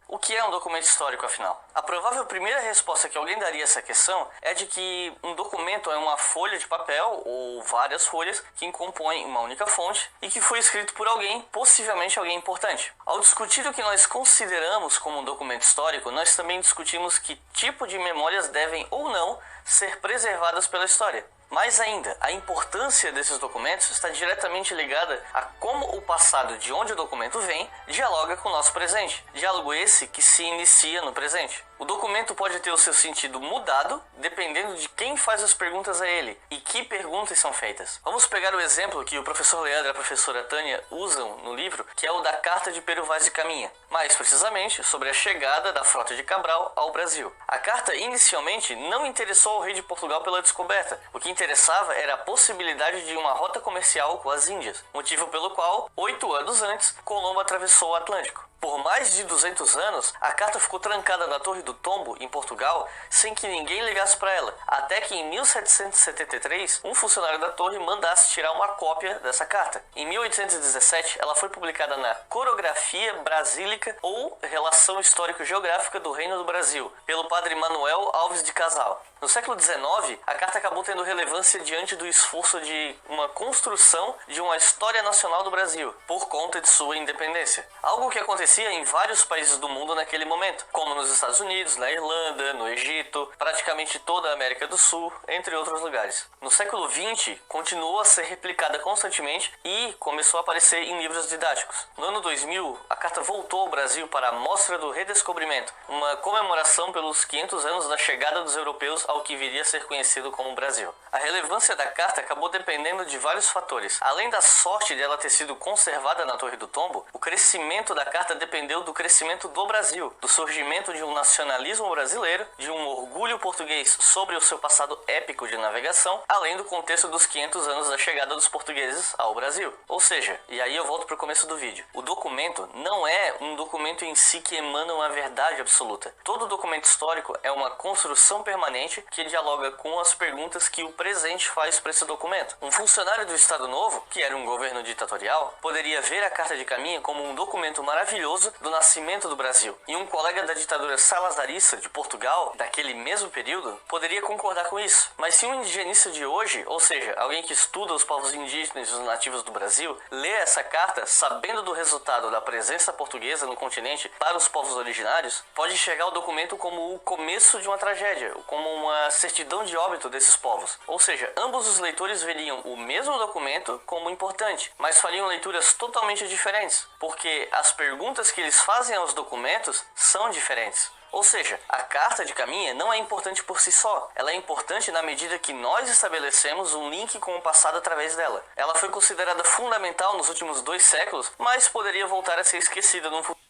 O que é um documento histórico, afinal? A provável primeira resposta que alguém daria a essa questão é de que um documento é uma folha de papel ou várias folhas que compõem uma única fonte e que foi escrito por alguém, possivelmente alguém importante. Ao discutir o que nós consideramos como um documento histórico, nós também discutimos que tipo de memórias devem ou não ser preservadas pela história. Mais ainda, a importância desses documentos está diretamente ligada a como o passado de onde o documento vem dialoga com o nosso presente. Diálogo esse que se inicia no presente. O documento pode ter o seu sentido mudado dependendo de quem faz as perguntas a ele e que perguntas são feitas. Vamos pegar o exemplo que o professor Leandro e a professora Tânia usam no livro, que é o da Carta de Pero Vaz de Caminha, mais precisamente sobre a chegada da frota de Cabral ao Brasil. A carta inicialmente não interessou ao rei de Portugal pela descoberta. O que interessava era a possibilidade de uma rota comercial com as Índias, motivo pelo qual, 8 anos antes, Colombo atravessou o Atlântico. Por mais de 200 anos, a carta ficou trancada na Torre do Tombo, em Portugal, sem que ninguém ligasse para ela, até que em 1773, um funcionário da torre mandasse tirar uma cópia dessa carta. Em 1817, ela foi publicada na Corografia Brasílica ou Relação Histórico-Geográfica do Reino do Brasil, pelo padre Manuel Alves de Casal. No século XIX, a carta acabou tendo relevância diante do esforço de uma construção de uma história nacional do Brasil, por conta de sua independência. Algo que acontecia em vários países do mundo naquele momento, como nos Estados Unidos, na Irlanda, no Egito, praticamente toda a América do Sul, entre outros lugares. No século XX, continuou a ser replicada constantemente e começou a aparecer em livros didáticos. No ano 2000, a carta voltou ao Brasil para a Mostra do Redescobrimento, uma comemoração pelos 500 anos da chegada dos europeus ao que viria a ser conhecido como Brasil. A relevância da carta acabou dependendo de vários fatores. Além da sorte de ela ter sido conservada na Torre do Tombo, o crescimento da carta dependeu do crescimento do Brasil, do surgimento de um nacionalismo brasileiro, de um orgulho português sobre o seu passado épico de navegação, além do contexto dos 500 anos da chegada dos portugueses ao Brasil. Ou seja, e aí eu volto para o começo do vídeo, o documento não é um documento em si que emana uma verdade absoluta. Todo documento histórico é uma construção permanente que dialoga com as perguntas que o presente faz para esse documento. Um funcionário do Estado Novo, que era um governo ditatorial, poderia ver a Carta de Caminha como um documento maravilhoso do nascimento do Brasil. E um colega da ditadura salazarista de Portugal, daquele mesmo período, poderia concordar com isso. Mas se um indigenista de hoje, ou seja, alguém que estuda os povos indígenas e os nativos do Brasil, lê essa carta sabendo do resultado da presença portuguesa no continente para os povos originários, pode enxergar o documento como o começo de uma tragédia, como uma certidão de óbito desses povos. Ou seja, ambos os leitores veriam o mesmo documento como importante, mas fariam leituras totalmente diferentes, porque as perguntas que eles fazem aos documentos são diferentes. Ou seja, a Carta de Caminha não é importante por si só, ela é importante na medida que nós estabelecemos um link com o passado através dela. Ela foi considerada fundamental nos últimos 2 séculos, mas poderia voltar a ser esquecida num futuro.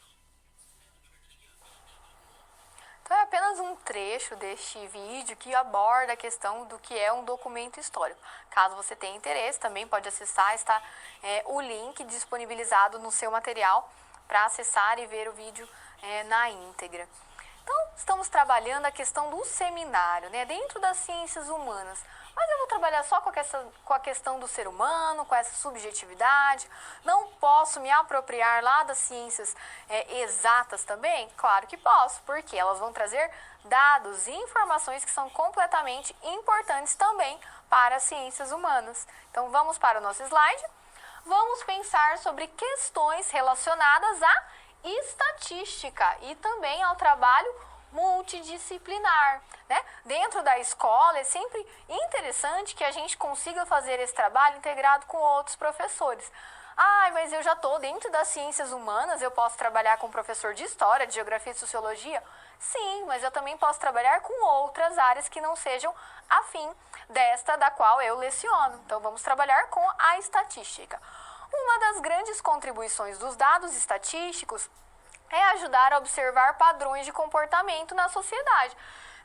Então é apenas um trecho deste vídeo que aborda a questão do que é um documento histórico. Caso você tenha interesse, também pode acessar, está o link disponibilizado no seu material para acessar e ver o vídeo na íntegra. Então, estamos trabalhando a questão do seminário, né, dentro das ciências humanas. Mas eu vou trabalhar só com a questão do ser humano, com essa subjetividade. Não posso me apropriar lá das ciências exatas também? Claro que posso, porque elas vão trazer dados e informações que são completamente importantes também para as ciências humanas. Então, vamos para o nosso slide. Vamos pensar sobre questões relacionadas à estatística e também ao trabalho multidisciplinar, né? Dentro da escola é sempre interessante que a gente consiga fazer esse trabalho integrado com outros professores. Mas eu já estou dentro das ciências humanas, eu posso trabalhar com professor de história, de geografia e sociologia? Sim, mas eu também posso trabalhar com outras áreas que não sejam afim desta da qual eu leciono. Então vamos trabalhar com a estatística. Uma das grandes contribuições dos dados estatísticos é ajudar a observar padrões de comportamento na sociedade.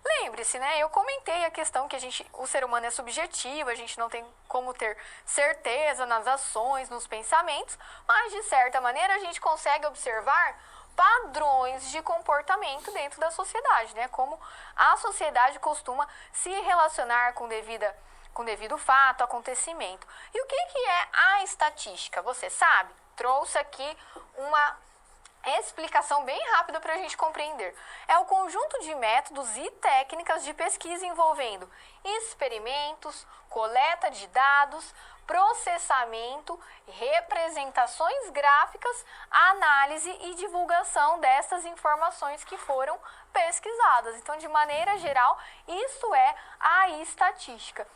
Lembre-se, né? Eu comentei a questão que o ser humano é subjetivo, a gente não tem como ter certeza nas ações, nos pensamentos, mas de certa maneira a gente consegue observar padrões de comportamento dentro da sociedade, né? Como a sociedade costuma se relacionar com devido fato, acontecimento. E o que é a estatística? Você sabe? Trouxe aqui uma explicação bem rápida para a gente compreender. É o conjunto de métodos e técnicas de pesquisa envolvendo experimentos, coleta de dados, processamento, representações gráficas, análise e divulgação dessas informações que foram pesquisadas. Então, de maneira geral, isso é a estatística.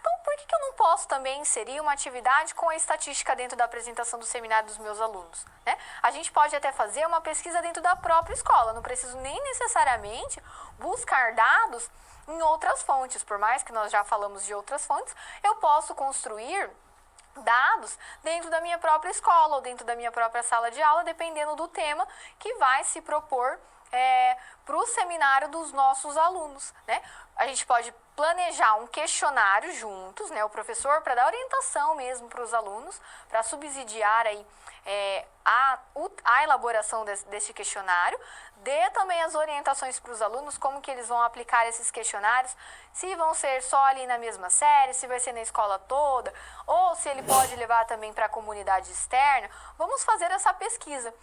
Então, por que eu não posso também inserir uma atividade com a estatística dentro da apresentação do seminário dos meus alunos, né? A gente pode até fazer uma pesquisa dentro da própria escola, não preciso nem necessariamente buscar dados em outras fontes, por mais que nós já falamos de outras fontes, eu posso construir dados dentro da minha própria escola ou dentro da minha própria sala de aula, dependendo do tema que vai se propor para o seminário dos nossos alunos, né? A gente pode planejar um questionário juntos, né? O professor, para dar orientação mesmo para os alunos, para subsidiar aí a elaboração desse questionário, dê também as orientações para os alunos, como que eles vão aplicar esses questionários, se vão ser só ali na mesma série, se vai ser na escola toda, ou se ele pode levar também para a comunidade externa. Vamos fazer essa pesquisa.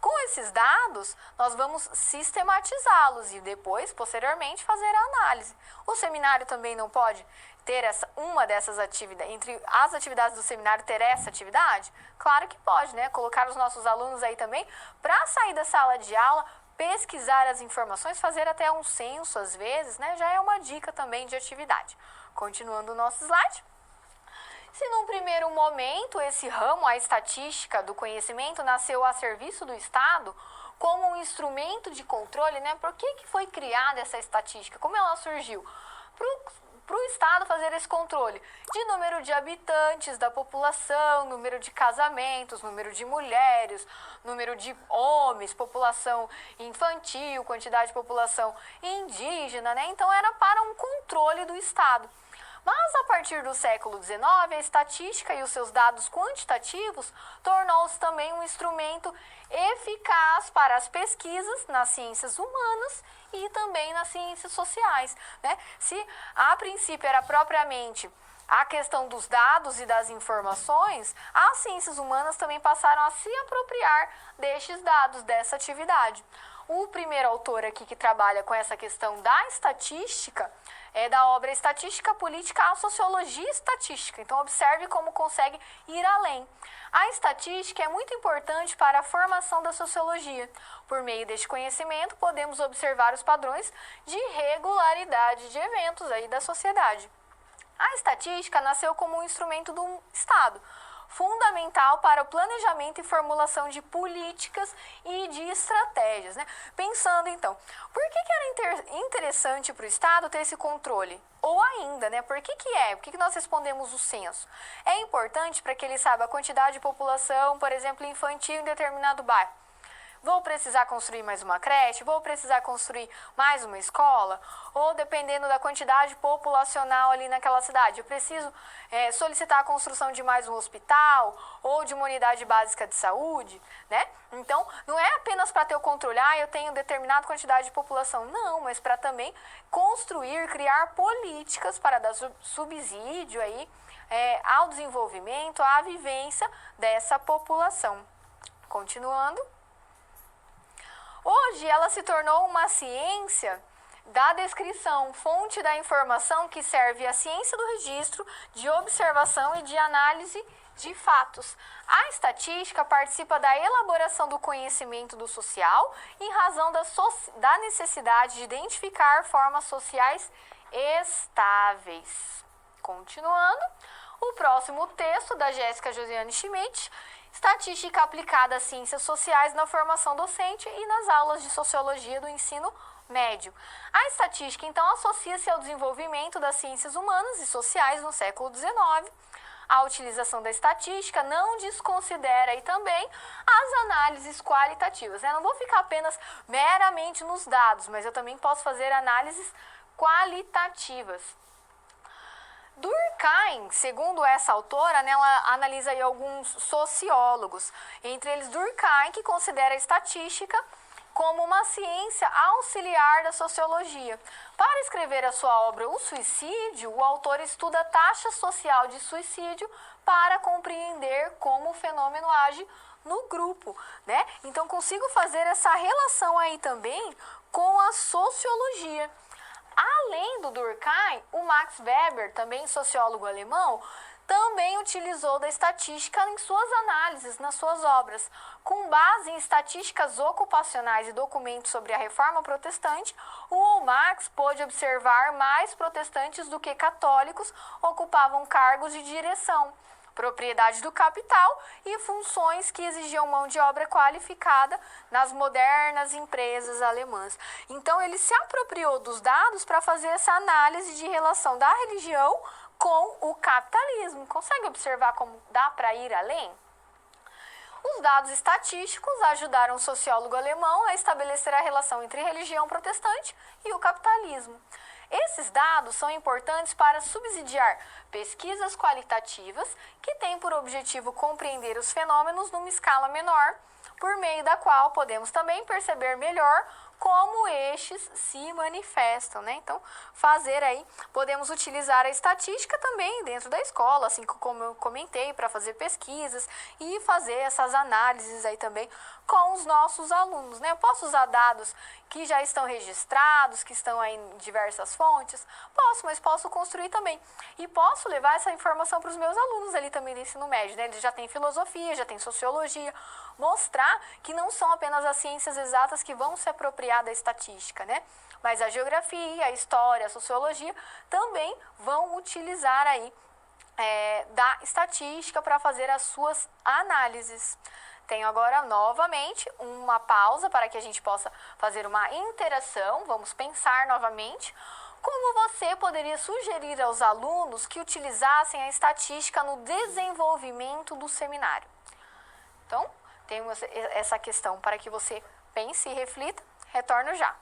Com esses dados, nós vamos sistematizá-los e depois, posteriormente, fazer a análise. O seminário também não pode ter uma dessas atividades, entre as atividades do seminário, ter essa atividade? Claro que pode, né? Colocar os nossos alunos aí também para sair da sala de aula, pesquisar as informações, fazer até um censo às vezes, né? Já é uma dica também de atividade. Continuando o nosso slide. Se num primeiro momento esse ramo, a estatística do conhecimento, nasceu a serviço do Estado como um instrumento de controle, né? Por que foi criada essa estatística? Como ela surgiu? Para o Estado fazer esse controle de número de habitantes da população, número de casamentos, número de mulheres, número de homens, população infantil, quantidade de população indígena, né? Então era para um controle do Estado. Mas a partir do século XIX, a estatística e os seus dados quantitativos tornou-se também um instrumento eficaz para as pesquisas nas ciências humanas e também nas ciências sociais, né? Se a princípio era propriamente a questão dos dados e das informações, as ciências humanas também passaram a se apropriar destes dados, dessa atividade. O primeiro autor aqui que trabalha com essa questão da estatística é da obra Estatística Política à Sociologia Estatística. Então, observe como consegue ir além. A estatística é muito importante para a formação da sociologia. Por meio deste conhecimento, podemos observar os padrões de regularidade de eventos aí da sociedade. A estatística nasceu como um instrumento do Estado, fundamental para o planejamento e formulação de políticas e de estratégias, né? Pensando então, por que era interessante para o Estado ter esse controle? Ou ainda, né? Por que nós respondemos o censo? É importante para que ele saiba a quantidade de população, por exemplo, infantil em determinado bairro. Vou precisar construir mais uma creche? Vou precisar construir mais uma escola? Ou dependendo da quantidade populacional ali naquela cidade, eu preciso solicitar a construção de mais um hospital ou de uma unidade básica de saúde, né? Então, não é apenas para ter o controle, eu tenho determinada quantidade de população. Não, mas para também construir, criar políticas para dar subsídio aí, ao desenvolvimento, à vivência dessa população. Continuando. Hoje ela se tornou uma ciência da descrição, fonte da informação que serve à ciência do registro, de observação e de análise de fatos. A estatística participa da elaboração do conhecimento do social em razão da necessidade de identificar formas sociais estáveis. Continuando, o próximo texto da Jéssica Josiane Schmidt, Estatística aplicada às ciências sociais na formação docente e nas aulas de sociologia do ensino médio. A estatística, então, associa-se ao desenvolvimento das ciências humanas e sociais no século XIX. A utilização da estatística não desconsidera aí também as análises qualitativas. Não vou ficar apenas meramente nos dados, mas eu também posso fazer análises qualitativas. Durkheim, segundo essa autora, ela analisa aí alguns sociólogos, entre eles Durkheim, que considera a estatística como uma ciência auxiliar da sociologia. Para escrever a sua obra O Suicídio, o autor estuda a taxa social de suicídio para compreender como o fenômeno age no grupo, né? Então consigo fazer essa relação aí também com a sociologia. Além do Durkheim, o Max Weber, também sociólogo alemão, também utilizou da estatística em suas análises, nas suas obras. Com base em estatísticas ocupacionais e documentos sobre a Reforma Protestante, o Marx pôde observar mais protestantes do que católicos ocupavam cargos de direção, propriedade do capital e funções que exigiam mão de obra qualificada nas modernas empresas alemãs. Então, ele se apropriou dos dados para fazer essa análise de relação da religião com o capitalismo. Consegue observar como dá para ir além? Os dados estatísticos ajudaram o sociólogo alemão a estabelecer a relação entre religião protestante e o capitalismo. Esses dados são importantes para subsidiar pesquisas qualitativas que têm por objetivo compreender os fenômenos numa escala menor, por meio da qual podemos também perceber melhor como estes se manifestam, né? Então, podemos utilizar a estatística também dentro da escola, assim como eu comentei, para fazer pesquisas e fazer essas análises aí também com os nossos alunos, né? Eu posso usar dados que já estão registrados, que estão aí em diversas fontes? Posso, mas posso construir também. E posso levar essa informação para os meus alunos ali também do ensino médio, né? Eles já têm filosofia, já têm sociologia, mostrar que não são apenas as ciências exatas que vão se apropriar da estatística, né? Mas a geografia, a história, a sociologia também vão utilizar aí da estatística para fazer as suas análises. Tenho agora novamente uma pausa para que a gente possa fazer uma interação. Vamos pensar novamente como você poderia sugerir aos alunos que utilizassem a estatística no desenvolvimento do seminário. Então, tenho essa questão para que você pense e reflita. Retorno já.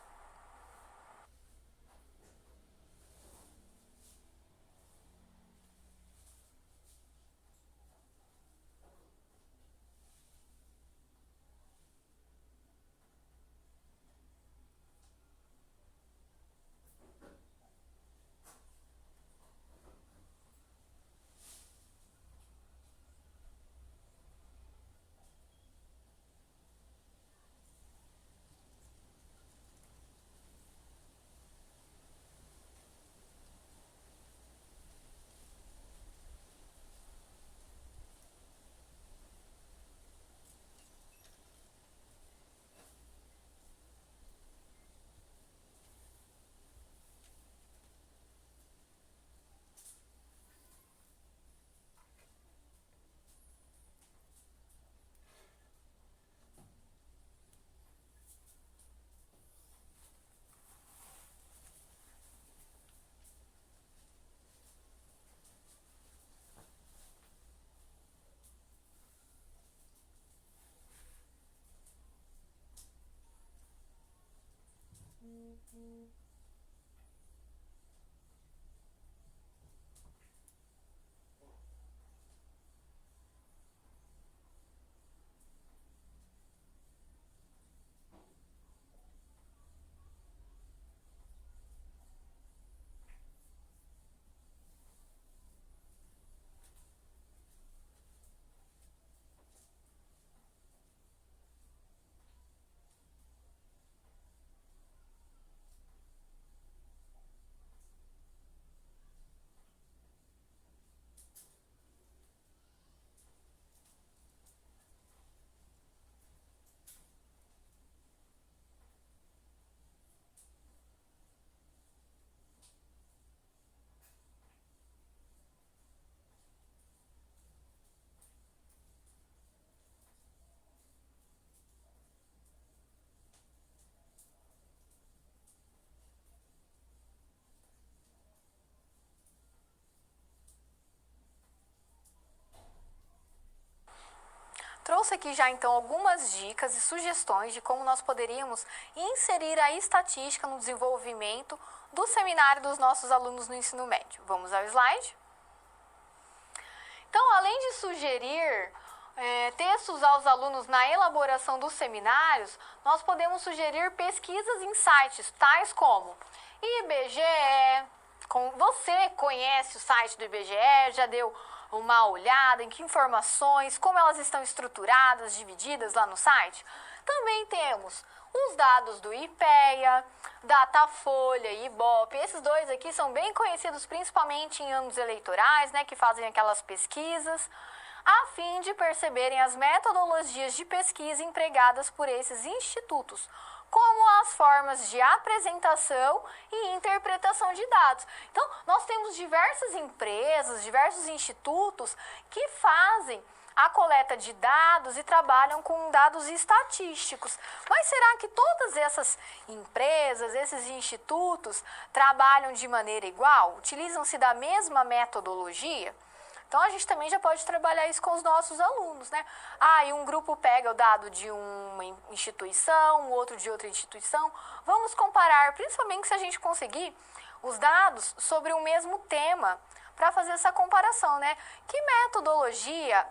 trouxe aqui já então algumas dicas e sugestões de como nós poderíamos inserir a estatística no desenvolvimento do seminário dos nossos alunos no ensino médio. Vamos ao slide? Então, além de sugerir textos aos alunos na elaboração dos seminários, nós podemos sugerir pesquisas em sites tais como IBGE. Você conhece o site do IBGE, já deu uma olhada em que informações, como elas estão estruturadas, divididas lá no site? Também temos os dados do IPEA, Datafolha e Ibope. Esses dois aqui são bem conhecidos principalmente em anos eleitorais, né, que fazem aquelas pesquisas, a fim de perceberem as metodologias de pesquisa empregadas por esses institutos, como as formas de apresentação e interpretação de dados. Então, nós temos diversas empresas, diversos institutos que fazem a coleta de dados e trabalham com dados estatísticos. Mas será que todas essas empresas, esses institutos, trabalham de maneira igual? Utilizam-se da mesma metodologia? Então, a gente também já pode trabalhar isso com os nossos alunos, né? E um grupo pega o dado de uma instituição, o outro de outra instituição. Vamos comparar, principalmente se a gente conseguir os dados sobre o mesmo tema, para fazer essa comparação, né? Que metodologia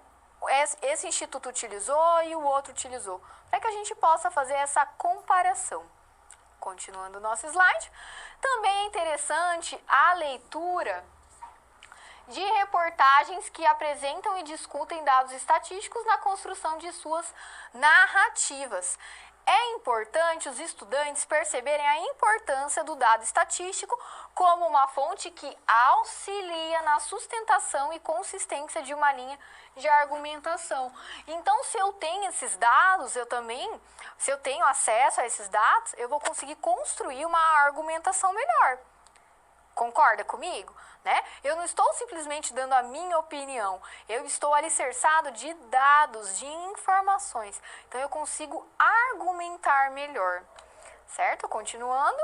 esse instituto utilizou e o outro utilizou, para que a gente possa fazer essa comparação. Continuando o nosso slide, também é interessante a leitura de reportagens que apresentam e discutem dados estatísticos na construção de suas narrativas. É importante os estudantes perceberem a importância do dado estatístico como uma fonte que auxilia na sustentação e consistência de uma linha de argumentação. Então, se eu tenho esses dados, se eu tenho acesso a esses dados, eu vou conseguir construir uma argumentação melhor. Concorda comigo? Né? Eu não estou simplesmente dando a minha opinião, eu estou alicerçado de dados, de informações. Então, eu consigo argumentar melhor, certo? Continuando.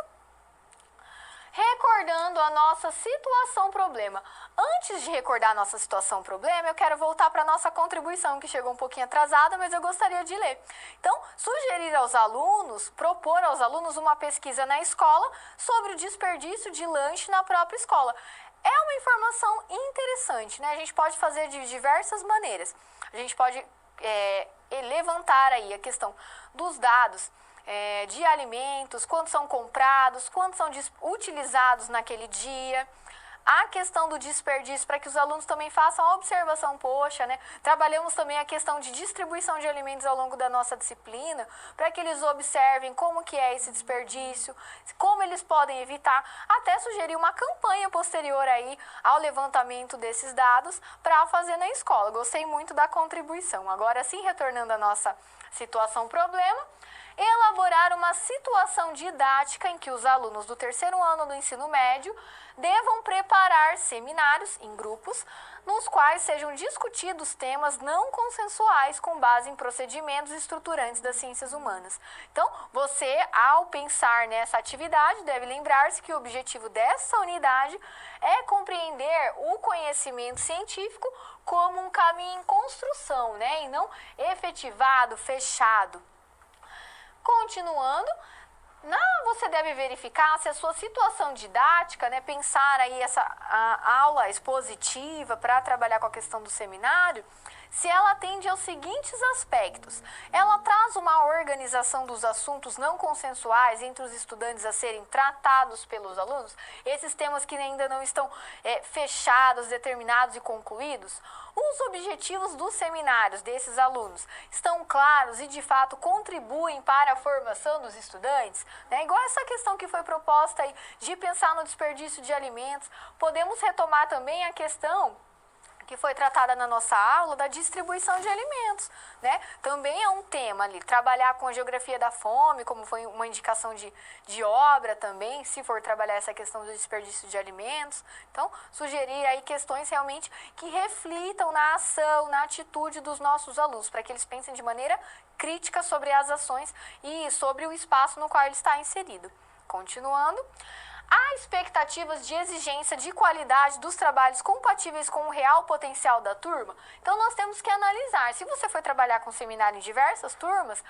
Recordando a nossa situação-problema. Antes de recordar a nossa situação-problema, eu quero voltar para a nossa contribuição, que chegou um pouquinho atrasada, mas eu gostaria de ler. Então, sugerir aos alunos, propor aos alunos uma pesquisa na escola sobre o desperdício de lanche na própria escola. É uma informação interessante, né? A gente pode fazer de diversas maneiras. A gente pode levantar aí a questão dos dados de alimentos, quantos são comprados, quantos são utilizados naquele dia. A questão do desperdício, para que os alunos também façam a observação, poxa, né? Trabalhamos também a questão de distribuição de alimentos ao longo da nossa disciplina, para que eles observem como que é esse desperdício, como eles podem evitar, até sugerir uma campanha posterior aí ao levantamento desses dados para fazer na escola. Gostei muito da contribuição. Agora sim, retornando à nossa situação-problema, elaborar uma situação didática em que os alunos do terceiro ano do ensino médio devam preparar seminários em grupos nos quais sejam discutidos temas não consensuais com base em procedimentos estruturantes das ciências humanas. Então, você, ao pensar nessa atividade, deve lembrar-se que o objetivo dessa unidade é compreender o conhecimento científico como um caminho em construção, né, e não efetivado, fechado. Continuando, você deve verificar se a sua situação didática, né, pensar aí a aula expositiva para trabalhar com a questão do seminário, se ela atende aos seguintes aspectos. Ela traz uma organização dos assuntos não consensuais entre os estudantes a serem tratados pelos alunos, esses temas que ainda não estão fechados, determinados e concluídos. Os objetivos dos seminários desses alunos estão claros e, de fato, contribuem para a formação dos estudantes? Né? Igual essa questão que foi proposta aí de pensar no desperdício de alimentos. Podemos retomar também a questão que foi tratada na nossa aula da distribuição de alimentos, né? Também é um tema ali, trabalhar com a geografia da fome, como foi uma indicação de obra também, se for trabalhar essa questão do desperdício de alimentos. Então, sugerir aí questões realmente que reflitam na ação, na atitude dos nossos alunos, para que eles pensem de maneira crítica sobre as ações e sobre o espaço no qual ele está inserido. Continuando. Há expectativas de exigência de qualidade dos trabalhos compatíveis com o real potencial da turma? Então, nós temos que analisar. Se você for trabalhar com seminário em diversas turmas,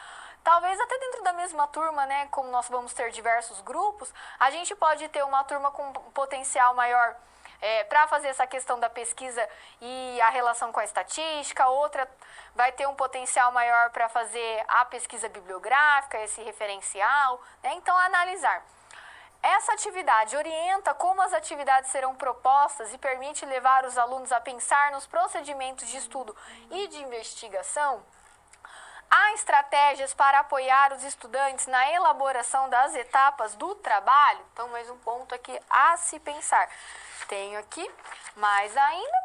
talvez até dentro da mesma turma, né, como nós vamos ter diversos grupos, a gente pode ter uma turma com um potencial maior para fazer essa questão da pesquisa e a relação com a estatística, outra vai ter um potencial maior para fazer a pesquisa bibliográfica, esse referencial, né? Então, analisar. Essa atividade orienta como as atividades serão propostas e permite levar os alunos a pensar nos procedimentos de estudo e de investigação. Há estratégias para apoiar os estudantes na elaboração das etapas do trabalho? Então, mais um ponto aqui a se pensar. Tenho aqui, mais ainda,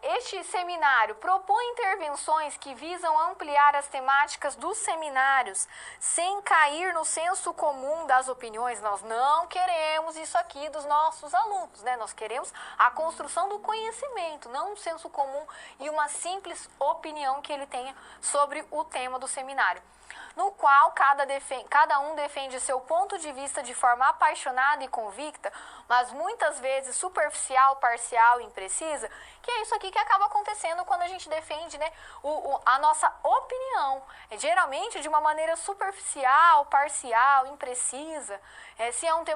este seminário propõe intervenções que visam ampliar as temáticas dos seminários, sem cair no senso comum das opiniões. Nós não queremos isso aqui dos nossos alunos, né? Nós queremos a construção do conhecimento, não um senso comum e uma simples opinião que ele tenha sobre o tema do seminário, no qual cada um defende seu ponto de vista de forma apaixonada e convicta, mas muitas vezes superficial, parcial e imprecisa, que é isso aqui que acaba acontecendo quando a gente defende, né, a nossa opinião. Geralmente de uma maneira superficial, parcial, imprecisa. Se é um tema